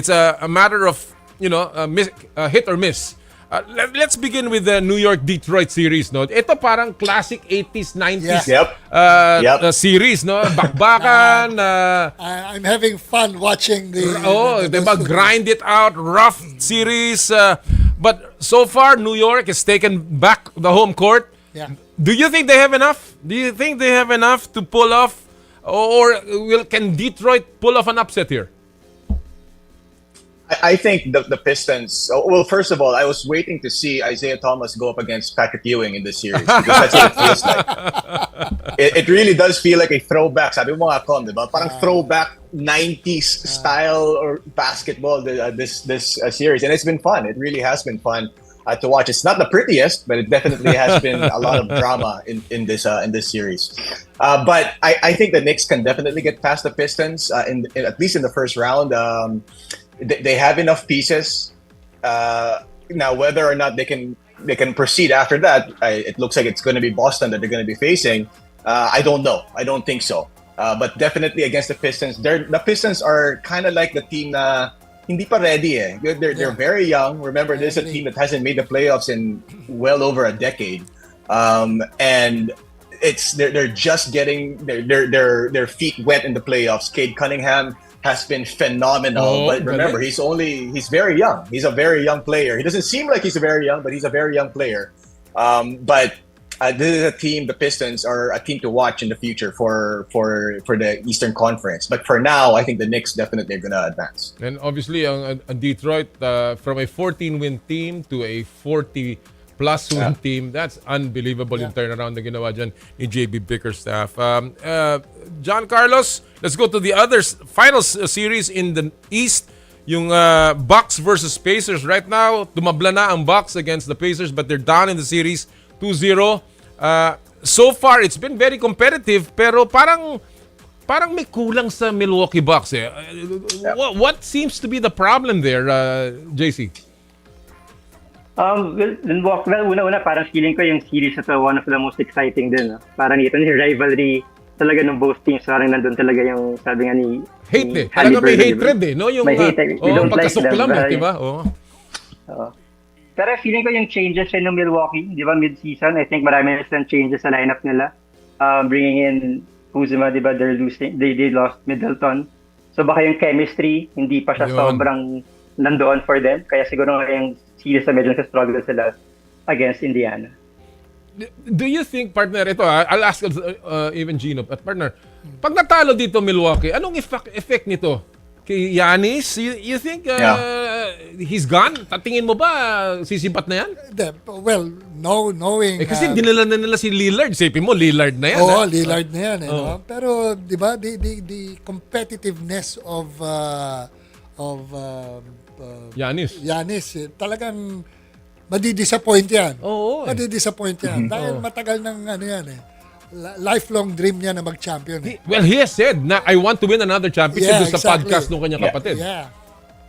a matter of hit or miss. Let's begin with the New York-Detroit series, no? Ito parang classic 80s, 90s series, no? Bakbakan. I'm having fun watching the diba, grind it out, rough series. But so far, New York has taken back the home court. Yeah. Do you think they have enough? Do you think they have enough to pull off? Or can Detroit pull off an upset here? I think the Pistons. Well, first of all, I was waiting to see Isaiah Thomas go up against Patrick Ewing in this series because that's what it feels like. It really does feel like a throwback. Sabi mo nga, Con, diba? Parang throwback 90s style or basketball. This series, and it's been fun. It really has been fun to watch. It's not the prettiest, but it definitely has been a lot of drama in this series. But I think the Knicks can definitely get past the Pistons at least in the first round. They have enough pieces. Now, whether or not they can proceed after that, it looks like it's going to be Boston that they're going to be facing. I don't know. I don't think so. But definitely against the Pistons, the Pistons are kind of like the team na hindi pa ready. They're very young. Remember, this is a team that hasn't made the playoffs in well over a decade, and they're just getting their feet wet in the playoffs. Cade Cunningham has been phenomenal, but remember, he's very young. He's a very young player. He doesn't seem like he's very young, but he's a very young player. But this is a team, the Pistons are a team to watch in the future for the Eastern Conference. But for now, I think the Knicks definitely are going to advance. And obviously, Detroit, from a 14-win team to a 40-plus win team, that's unbelievable yung turnaround na ginawa dyan ni JB Bickerstaff. John Carlos, let's go to the other final series in the East. Yung Bucks versus Pacers. Right now, tumabla na ang Bucks against the Pacers, but they're down in the series 2-0. So far, it's been very competitive, pero parang may kulang sa Milwaukee Bucks. What seems to be the problem there, JC? Una-una, parang feeling ko yung series ito one of the most exciting din. No? Parang ito yung rivalry talaga ng both teams. Parang nandun talaga yung sabi nga ni Talaga may hatred no? Yung pagkasuklam, diba? Pero feeling ko yung changes ng Milwaukee, di ba, mid-season, I think marami na silang changes sa lineup nila. Bringing in Kuzma, di ba, they lost Middleton. So baka yung chemistry, hindi pa siya sobrang nandoon for them. Kaya siguro yung series na medyo struggle sila against Indiana. Do you think, partner, ito I'll ask even Gino, at partner, pag natalo dito Milwaukee, anong effect nito? Kay Giannis, you think he's gone? Tatingin mo ba sisipat na yan? Well, knowing... kasi dinala na nila si Lillard. Sipin mo, Lillard na yan. Oo, Lillard na yan. No? Pero, di ba, the competitiveness of Giannis, talagang madidisappoint yan. Oo. Madidisappoint yan. Dahil matagal ng lifelong dream niya na mag-champion. Well, he has said na I want to win another championship sa podcast ng kanyang kapatid. Yeah.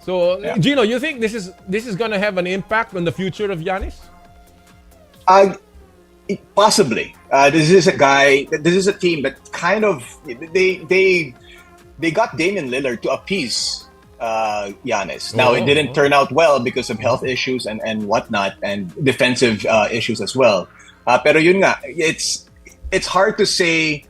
So, Gino, you think this is gonna have an impact on the future of Giannis? Possibly. This is a team that kind of they got Damian Lillard to appease Giannis. Now, it didn't turn out well because of health issues and whatnot, and defensive issues as well. Pero yun nga, it's hard to say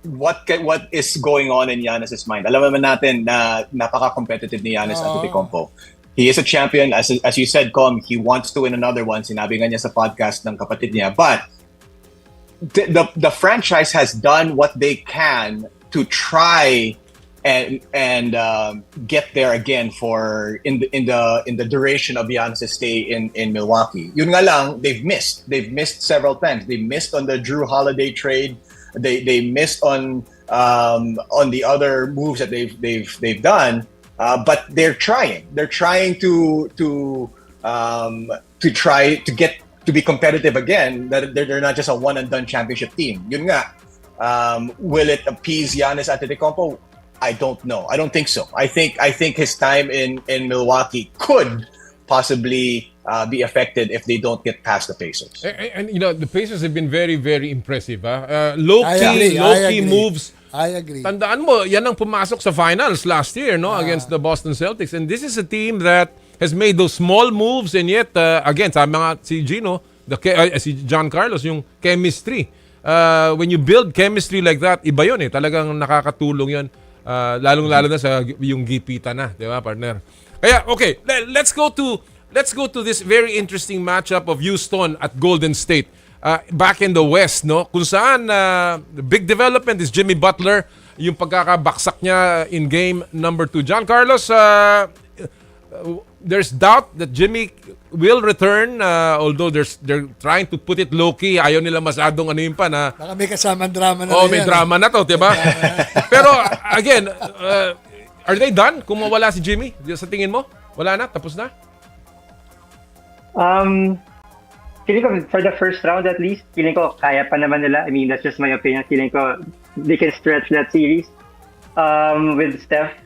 what is going on in Giannis's mind. Alam naman natin na napaka-competitive ni Giannis Antetokounmpo. He is a champion. As you said, Com, he wants to win another one. Sinabi nga niya sa podcast ng kapatid niya. But the franchise has done what they can to try and get there again for in the duration of Giannis' stay in Milwaukee. Yun nga lang, they've missed several times. They missed on the Drew Holiday trade. They missed on the other moves that they've done. But they're trying. They're trying to try to get to be competitive again. That they're not just a one and done championship team. Yun nga. Will it appease Giannis Antetokounmpo? I don't know. I don't think so. I think his time in Milwaukee could possibly be affected if they don't get past the Pacers. And the Pacers have been very, very impressive. Low-key moves. I agree. Tandaan mo, yan ang pumasok sa finals last year, against the Boston Celtics. And this is a team that has made those small moves, and yet, again, sabi nga si Gino, si John Carlos, yung chemistry. When you build chemistry like that, iba yun Talagang nakakatulong yun. Lalong-lalo na sa yung gipita na, di ba, partner? Kaya, okay, let's go to this very interesting matchup of Houston at Golden State. Back in the West, kung saan the big development is Jimmy Butler, yung pagkakabaksak niya in game number 2. John Carlos, there's doubt that Jimmy will return, although they're trying to put it low-key. Ayaw nila masyadong na. Baka may kasamang drama na may drama na to, diba? Pero, again, are they done kung mawala si Jimmy? Sa tingin mo? Wala na? Tapos na? Feeling ko, for the first round at least, feeling ko kaya pa naman nila. I mean, that's just my opinion. Feeling ko they can stretch that series. With Steph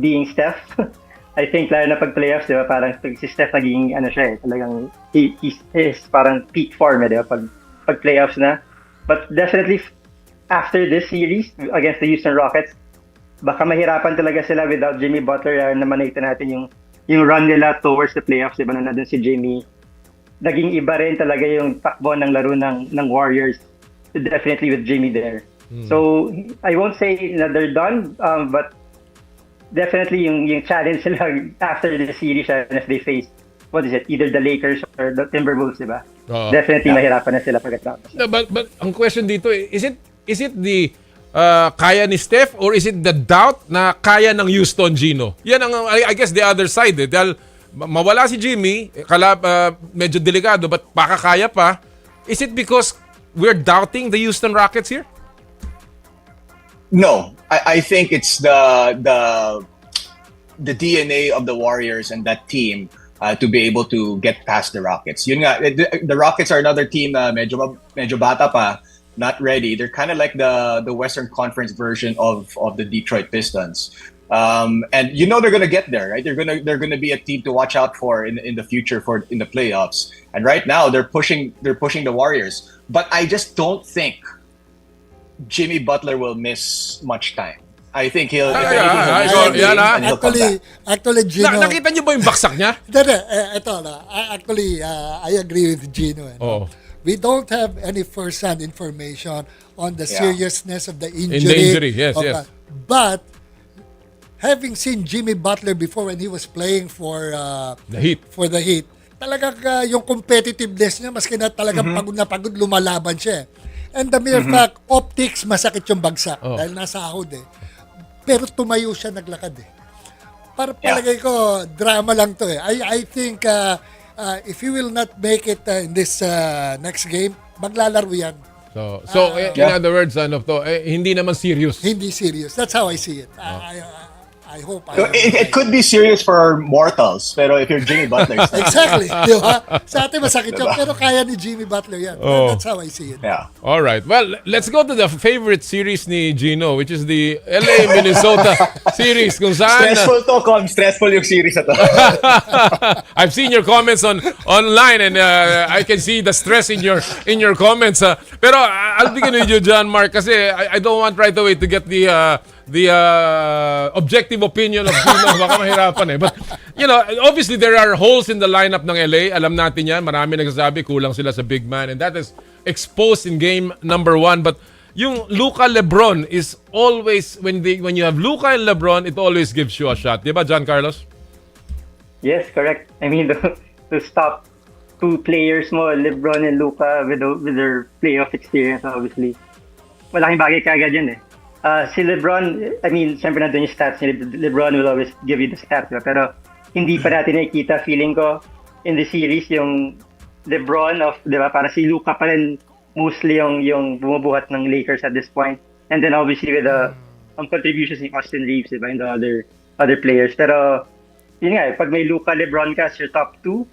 being Steph. I think lalo na pag playoffs, di ba, parang si Steph naging talagang he's parang peak form, di ba, pag playoffs na. But definitely after this series against the Houston Rockets, baka mahirapan talaga sila without Jimmy Butler. Naman nakita natin yung run nila towards the playoffs, di ba, na nandun si Jimmy. Naging iba rin talaga yung takbo ng laro ng Warriors, definitely with Jimmy there. So I won't say na they're done, but definitely yung challenge nila after the series if they face either the Lakers or the Timberwolves, diba? Definitely mahirapan na sila pagkatapos. But ang question dito, is it the kaya ni Steph or is it the doubt na kaya ng Houston, Gino? Yan ang I guess the other side dahil mawala si Jimmy, medyo delikado, but baka kaya pa. Is it because we're doubting the Houston Rockets here? No, I think it's the DNA of the Warriors and that team to be able to get past the Rockets. Yun nga, the Rockets are another team na medyo bata pa, not ready. They're kind of like the Western Conference version of the Detroit Pistons. And they're gonna get there, right? They're gonna be a team to watch out for in the future in the playoffs. And right now they're pushing the Warriors. But I just don't think Jimmy Butler will miss much time. I think he'll. Actually, Gino. Nakita niyo ba yung baksak niya? Ito na. Actually, I agree with Gino. We don't have any first-hand information on the seriousness of the injury. In the injury, yes. But having seen Jimmy Butler before when he was playing for the Heat, talagang yung competitiveness niya, maski na talagang pagod na pagod, lumalaban siya. And the mere fact, optics, masakit yung bagsak dahil nasa ahod Pero tumayo siya, naglakad Para palagay ko, drama lang to I think if he will not make it in this next game, maglalaro yan. So in other words, hindi naman serious. Hindi serious. That's how I see it. I hope. It could be serious for mortals, pero if you're Jimmy Butler, exactly, di ba? Sa atin masakit yun, pero kaya ni Jimmy Butler yan. That's how I see it. Yeah. All right. Well, let's go to the favorite series ni Gino, which is the LA Minnesota series. Kung saan stressful to, Com. Stressful yung series na to. I've seen your comments online, and I can see the stress in your comments. Pero I'll begin with you, John Mark, kasi I don't want right away to get the objective opinion of Gino. Baka mahirapan But, obviously there are holes in the lineup ng LA. Alam natin yan. Marami nagsasabi kulang sila sa big man. And that is exposed in game number 1. But yung Luka LeBron is always, when you have Luka and LeBron, it always gives you a shot. Diba, John Carlos? Yes, correct. I mean, to stop two players mo, LeBron and Luka, with their playoff experience, obviously. Malaking bagay kagad yun Si LeBron, I mean, siyempre nandun yung stats ni LeBron will always give you the stats. Pero hindi pa natin nakikita, feeling ko, in the series, yung LeBron di ba, para si Luka pa rin mostly yung bumubuhat ng Lakers at this point. And then obviously with the contributions ni Austin Reeves, di ba, and the other players. Pero, yun nga, pag may Luka, LeBron ka, your top two,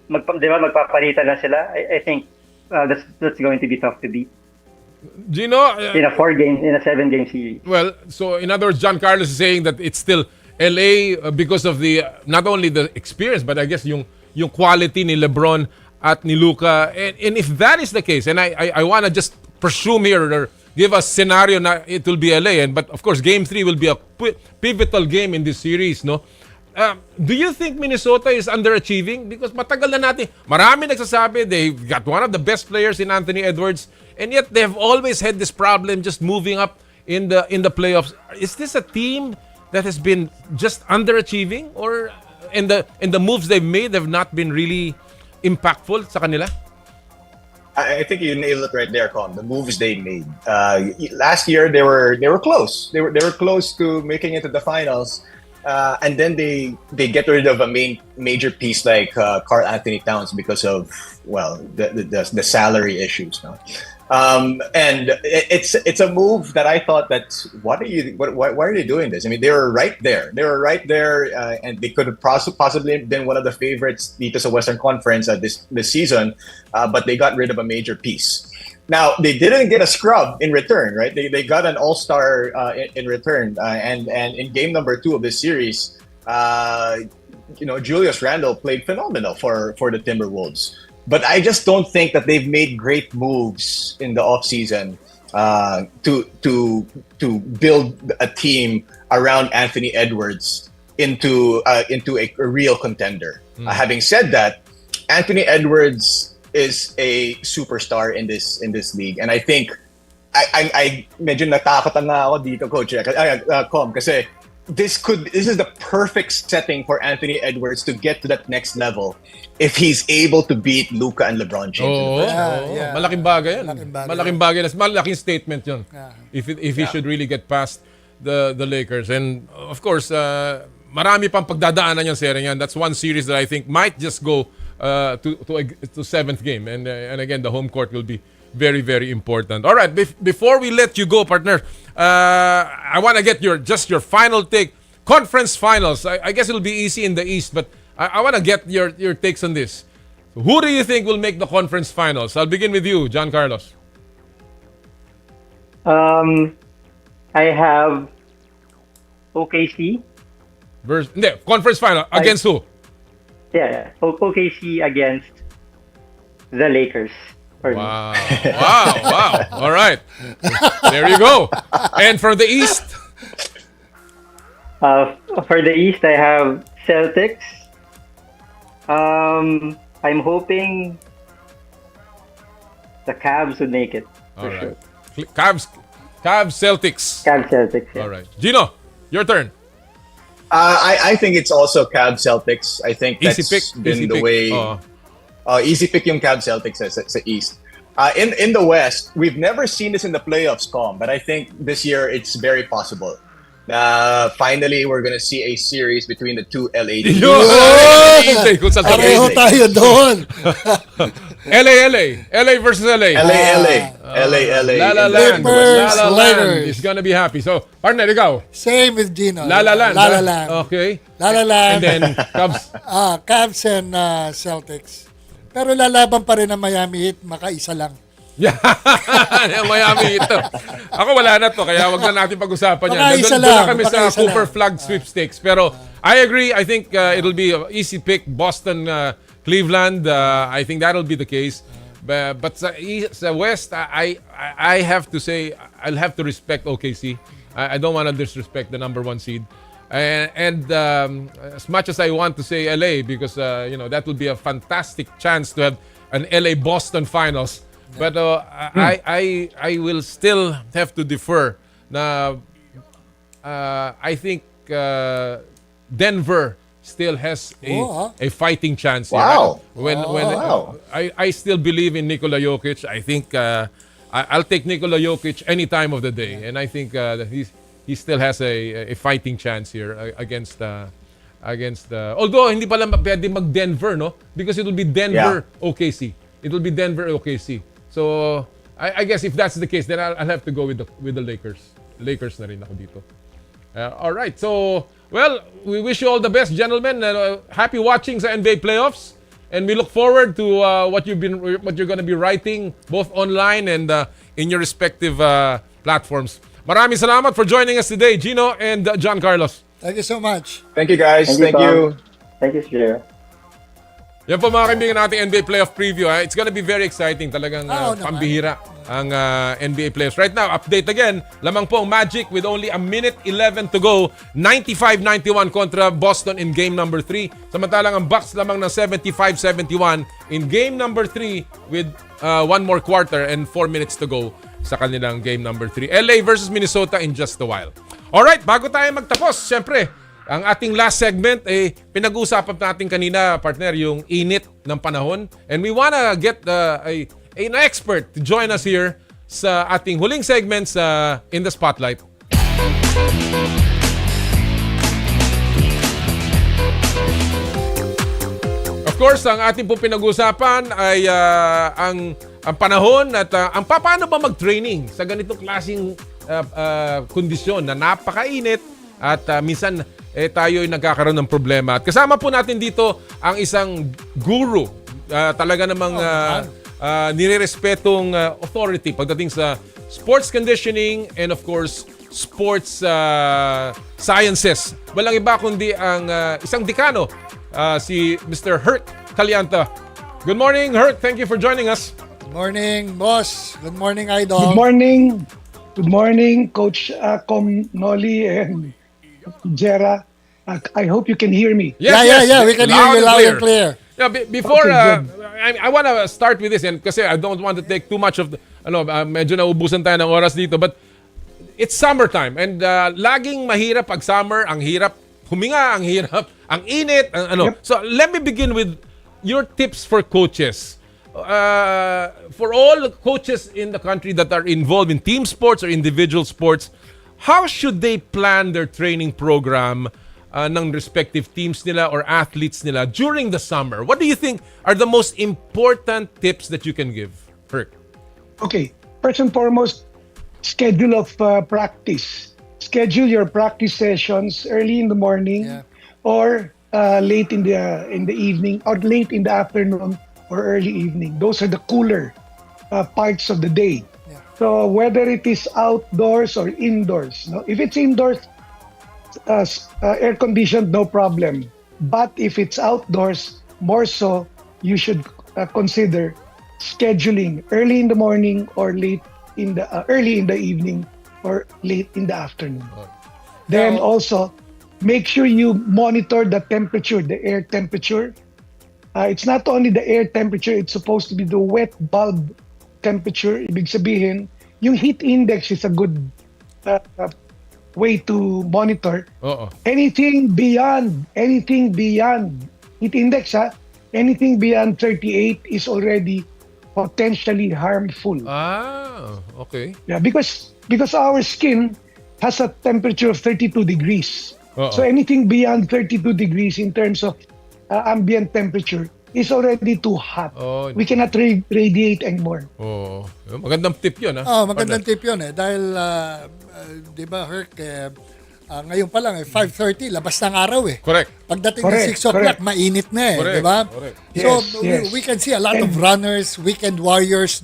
di ba, magpapalitan na sila. I think that's going to be tough to beat. Gino, in a 7-game series. Well, so in other words, John Carlos is saying that it's still LA because of the not only the experience, but I guess yung quality ni LeBron at ni Luka. And if that is the case, and I want to just presume here or give a scenario na it will be LA, but of course Game 3 will be a pivotal game in this series, no? Do you think Minnesota is underachieving? Because matagal na natin, marami nagsasabi they've got one of the best players in Anthony Edwards, and yet they've always had this problem just moving up in the playoffs. Is this a team that has been just underachieving, or in the moves they've made have not been really impactful sa kanila? I think you nailed it right there, Con. The moves they made last year, they were close. They were close to making it to the finals. And then they get rid of a major piece like Karl Anthony Towns because of the salary issues. No? And it's a move that I thought that why are they doing this? I mean, they were right there. And they could have possibly been one of the favorites dito sa Western Conference this season, but they got rid of a major piece. Now, they didn't get a scrub in return, right? They got an All-Star in return. And in game number 2 of this series, Julius Randle played phenomenal for the Timberwolves. But I just don't think that they've made great moves in the offseason to build a team around Anthony Edwards into a real contender. Having said that, Anthony Edwards is a superstar in this league, and I think I medyo natakot na ako dito, Coach Com, kasi this is the perfect setting for Anthony Edwards to get to that next level if he's able to beat Luka and LeBron James. Malaking bagay yan. Malaking bagay. Malaking statement yun. If he should really get past the Lakers. And of course, marami pang pagdadaanan yung series yan. That's one series that I think might just go to 7th game, and again the home court will be very, very important. All right, before we let you go, partner, I want to get your final take. Conference finals, I guess it'll be easy in the East, but I want to get your takes on this. Who do you think will make the conference finals? I'll begin with you, John Carlos. I have OKC. Conference final against who? Yeah, OKC against the Lakers. Wow. All right. There you go. And for the East? For the East, I have Celtics. I'm hoping the Cavs would make it. All For right. sure. Cavs, Celtics. Cavs, Celtics. Yeah. All right. Gino, your turn. I think it's also Cavs Celtics. I think Easy that's pick, been easy the pick. way. Easy pick yung Cavs Celtics sa East. In the West, we've never seen this in the playoffs, but I think this year it's very possible. Finally, we're gonna see a series between the two LA teams. Pareho tayo doon. LA versus LA. LA. La La Land. Clippers, La La Land Lakers. is gonna be happy. So, partner, ikaw. Same with Gino. La La Land. La La Land. Okay. La La Land. And then, Cubs. Cavs and Celtics. Pero lalaban pa rin ang Miami Heat, makaisa lang. Yeah. Miami ito. Ako wala na to, kaya wag na natin pag-usapan yan. Makaisa Doon lang, na kami sa makaisa Cooper lang. Flag sweepstakes. Pero I agree. I think it'll be an easy pick. Boston, Cleveland. I think that'll be the case. But sa West, I have to say, I'll have to respect OKC. I don't want to disrespect the number 1 seed. And as much as I want to say LA, because that would be a fantastic chance to have an LA-Boston finals. But I will still have to defer. Na I think Denver still has a fighting chance here. Wow. I still believe in Nikola Jokic. I think I'll take Nikola Jokic any time of the day, and I think that he still has a fighting chance here against although hindi pala pwede mag-Denver, no? Because it will be Denver OKC. It will be Denver OKC. So I guess if that's the case, then I'll have to go with the Lakers. Lakers na rin ako dito. All right. So, well, we wish you all the best, gentlemen. Happy watching sa NBA playoffs, and we look forward to what you're going to be writing both online and in your respective platforms. Maraming salamat for joining us today, Gino and John Carlos. Thank you so much. Thank you, guys. Thank you. Thank you, sir. Yan po mga kaibigan nating NBA playoff preview. It's gonna be very exciting. Talagang pambihira ang NBA playoffs. Right now, update again. Lamang po ang Magic with only a minute 11 to go. 95-91 kontra Boston in game number 3. Samantalang ang Bucks lamang ng 75-71 in game number 3 with one more quarter and 4 minutes to go sa kanilang game number 3. LA versus Minnesota in just a while. Alright, bago tayo magtapos, syempre, ang ating last segment, pinag-uusapan natin kanina, partner, yung init ng panahon. And we wanna get an expert to join us here sa ating huling segment sa In the Spotlight. Of course, ang ating pong pinag-uusapan ay ang panahon at ang paano ba mag-training sa ganitong klaseng kondisyon na napakainit at minsan tayo ay nagkakaroon ng problema. At kasama po natin dito ang isang guru, talaga namang nirerespetong authority pagdating sa sports conditioning and of course, sports sciences. Walang iba kundi ang isang dekano, si Mr. Herc Calianta. Good morning, Herc. Thank you for joining us. Good morning, boss. Good morning, Idol. Good morning. Good morning, Coach Com Noli and Jera. I hope you can hear me. Yes. We can hear you loud and clear. Yeah, before Okay, I want to start with this, and kasi I don't want to take too much of the, medyo naubusan tayo ng oras dito, but it's summertime and laging mahirap pag summer, ang hirap huminga, ang hirap, ang init, So let me begin with your tips for coaches. For all coaches in the country that are involved in team sports or individual sports, how should they plan their training program ng respective teams nila or athletes nila during the summer? What do you think are the most important tips that you can give, Herc? Okay, first and foremost, schedule of practice. Schedule your practice sessions early in the morning or late in the evening or late in the afternoon or early evening. Those are the cooler parts of the day. So whether it is outdoors or indoors, if it's indoors, air conditioned, no problem. But if it's outdoors, more so, you should consider scheduling early in the morning or late in the early in the evening or late in the afternoon. Then also, make sure you monitor the temperature, the air temperature. It's not only the air temperature, it's supposed to be the wet bulb temperature. Ibig sabihin, yung heat index is a good way to monitor. Anything beyond heat index, anything beyond 38 is already potentially harmful. Okay. Yeah, because our skin has a temperature of 32 degrees. So anything beyond 32 degrees in terms of ambient temperature is already too hot. We cannot radiate anymore. Magandang tip yun. Magandang tip yun eh. Dahil, di ba, Herc, ngayon pa lang, 5:30, labas ng araw eh. Correct. Pagdating ng 6 o'clock, mainit na eh. Di ba? So, we can see a lot of runners, weekend warriors,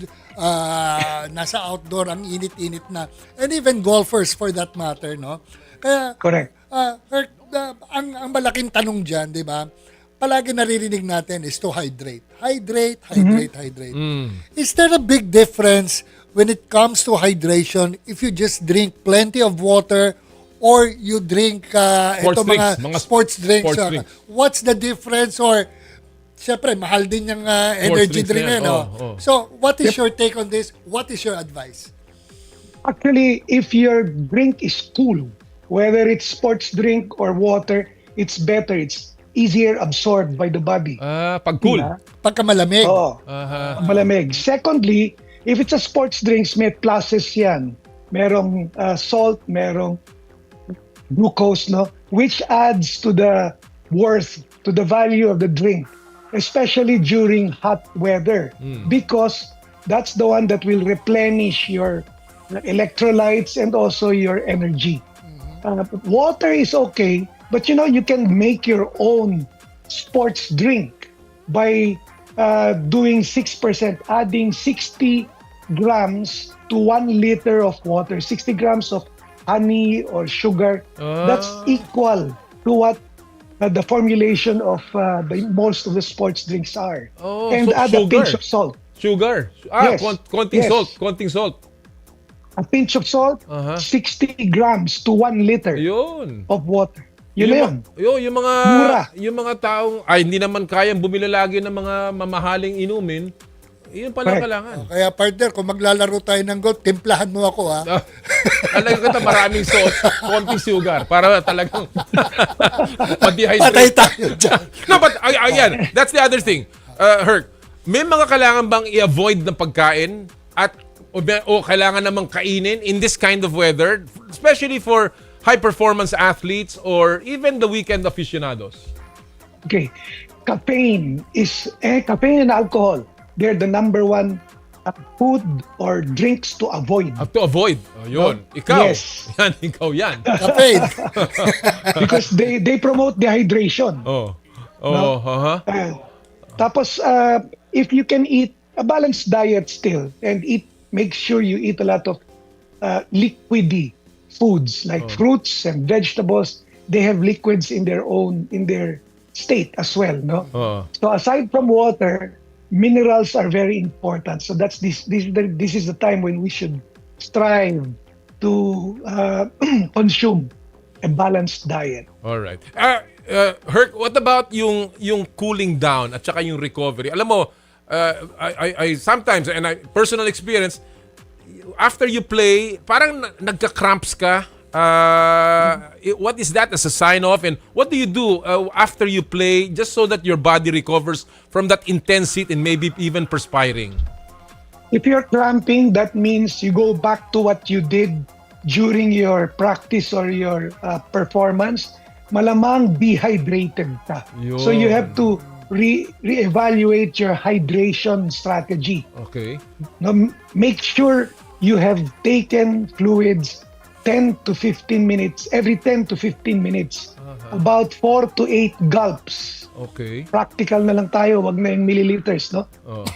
nasa outdoor, ang init-init na. And even golfers for that matter, no? Kaya, Herc, ang malaking tanong dyan, di ba? Palagi naririnig natin is to hydrate. Hydrate. Is there a big difference when it comes to hydration if you just drink plenty of water or you drink mga sports drinks? What's the difference? Or, syempre, mahal din yung energy drink na yan. So, what is your take on this? What is your advice? Actually, if your drink is cool, whether it's sports drink or water, it's better. It's easier absorbed by the body. Pag cool. Pagka malamig. Malamig. Secondly, if it's a sports drinks, may pluses yan. Merong salt, merong glucose, no? Which adds to the worth, to the value of the drink, especially during hot weather. Because that's the one that will replenish your electrolytes and also your energy. Water is okay, but you can make your own sports drink by doing 6%, adding 60 grams to 1 liter of water, 60 grams of honey or sugar. That's equal to what the formulation of most of the sports drinks are. And add a pinch of salt. Sugar? Yes. Konting salt. A pinch of salt, 60 grams to 1 liter of water. Yun. Yung mga taong hindi naman kayang bumili lagi ng mga mamahaling inumin, yun pala kailangan. Kaya partner, kung maglalaro tayo ng golf, timplahan mo ako ha. Talagang kita maraming salt, konting sugar para talagang ma-dehydrate. Patay tayo dyan. No, but again, that's the other thing. Herc, may mga kailangan bang i-avoid ng pagkain at o kailangan namang kainin in this kind of weather, especially for high-performance athletes or even the weekend aficionados? Okay. Caffeine and alcohol, they're the number one food or drinks to avoid. To avoid? Yun. Ikaw? Yes. Ikaw yan. Caffeine. Because they promote dehydration. Tapos, if you can eat a balanced diet still and make sure you eat a lot of liquidy foods like fruits and vegetables. They have liquids in their state as well, no? So aside from water, minerals are very important. So that's this is the time when we should strive to consume a balanced diet. All right. Herc, what about yung cooling down at saka yung recovery? Alam mo, I sometimes, and personal experience, after you play, parang nagka-cramps ka. What is that as a sign of? And what do you do after you play just so that your body recovers from that intense heat and maybe even perspiring? If you're cramping, that means you go back to what you did during your practice or your performance. Malamang dehydrated ka. So you have to reevaluate your hydration strategy. Okay. Now, make sure you have taken fluids 10 to 15 minutes, every 10 to 15 minutes. About 4 to 8 gulps. Okay. Practical na lang tayo, wag na yung milliliters, no?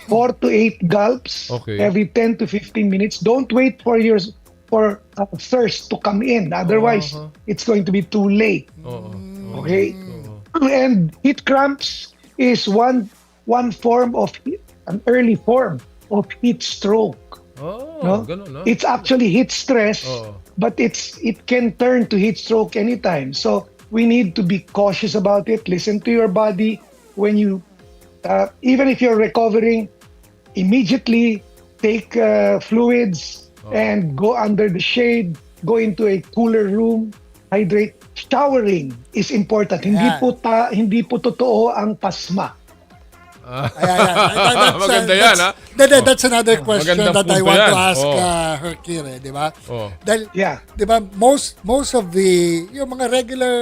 4 to 8 gulps every 10 to 15 minutes. Don't wait for thirst to come in. Otherwise, it's going to be too late. Okay? And heat cramps is one form of an early form of heat stroke. Ganun, no? It's actually heat stress, but it can turn to heat stroke anytime. So we need to be cautious about it. Listen to your body when you, even if you're recovering, immediately take fluids and go under the shade, go into a cooler room, hydrate. Showering is important. Hindi po totoo ang pasma. Maganda yan, ha? That's another question that I want to ask Hercule, di ba? Dahil, di ba, most of the, yung mga regular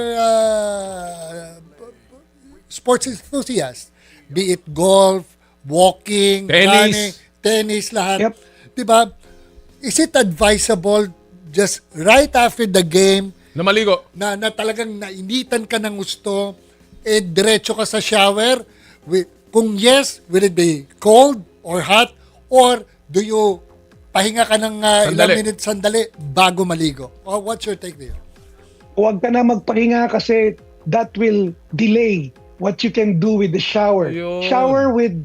sports enthusiasts, be it golf, walking, running, tennis, lahat. Di ba? Is it advisable just right after the game na maligo? Na talagang nainitan ka ng gusto, diretso ka sa shower? Kung yes, will it be cold or hot? Or do you pahinga ka ng ilang minutes sandali bago maligo? Or what's your take there? Huwag ka na magpahinga kasi that will delay what you can do with the shower. Shower with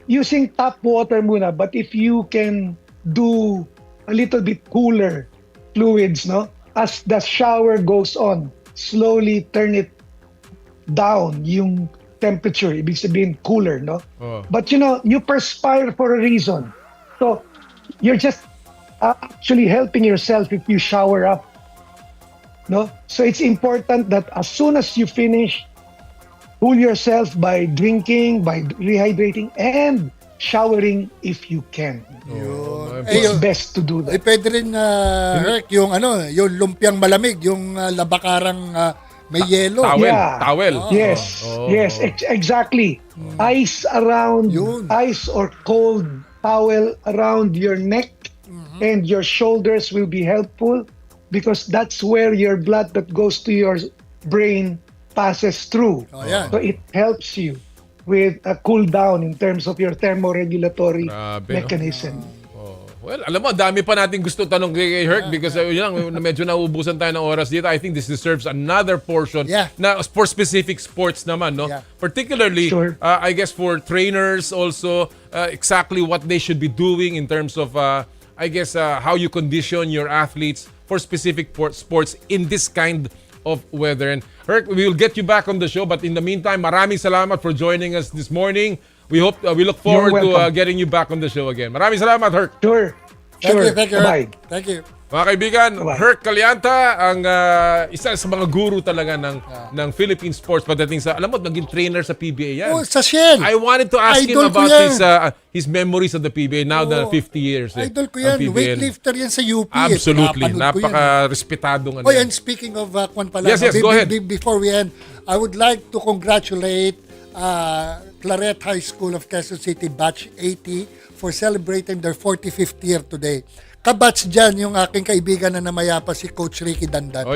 using tap water muna. But if you can do a little bit cooler fluids, no? As the shower goes on, slowly turn it down yung temperature, ibig sabihin cooler, no? But you perspire for a reason. So, you're just actually helping yourself if you shower up, no? So, it's important that as soon as you finish, cool yourself by drinking, by rehydrating, and showering if you can. It's best to do that. Pwede rin, Herc, yung lumpiang malamig, yung labakarang may yelo. Towel. Yes, exactly. Ice or cold towel around your neck and your shoulders will be helpful because that's where your blood that goes to your brain passes through. So it helps you with a cool down in terms of your thermoregulatory mechanism. Well, alam mo, dami pa natin gusto tanong kay Herc because medyo nauubusan tayo ng oras dito. I think this deserves another portion na for specific sports naman, no? Particularly, I guess for trainers also, exactly what they should be doing in terms of, I guess, how you condition your athletes for specific sports in this kind of weather. And Herc, we will get you back on the show, but in the meantime, maraming salamat for joining us this morning. We hope we look forward to getting you back on the show again. Maraming salamat, Herc. Sure. Thank you. Bye. Thank you. Mga kaibigan, Herc Calianta, ang isa sa mga guru talaga ng Philippine sports pagdating sa, alam mo, naging trainer sa PBA yan. Sa Shell. I wanted to ask him about his memories of the PBA now na 50 years. Idol ko yan. Weightlifter yan sa UP. Absolutely. Napaka-respetadong. And speaking of Kwan pala, yes, go ahead. Before we end, I would like to congratulate Claret High School of Quezon City Batch 80 for celebrating their 45th year today. Kabatch dyan yung aking kaibigan na namayapa si Coach Ricky Dandan.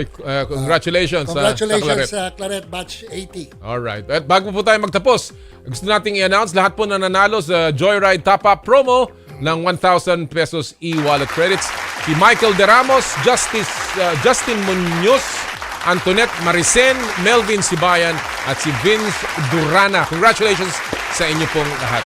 Congratulations. Congratulations sa Claret Batch 80. Alright. At bago po tayo magtapos, gusto nating i-announce lahat po na nanalo sa Joyride Top-Up promo ng 1,000 pesos e-wallet credits. Si Michael De Ramos, Justin Munoz, Antoinette Maricen, Melvin Sibayan at si Vince Durana. Congratulations sa inyo pong lahat.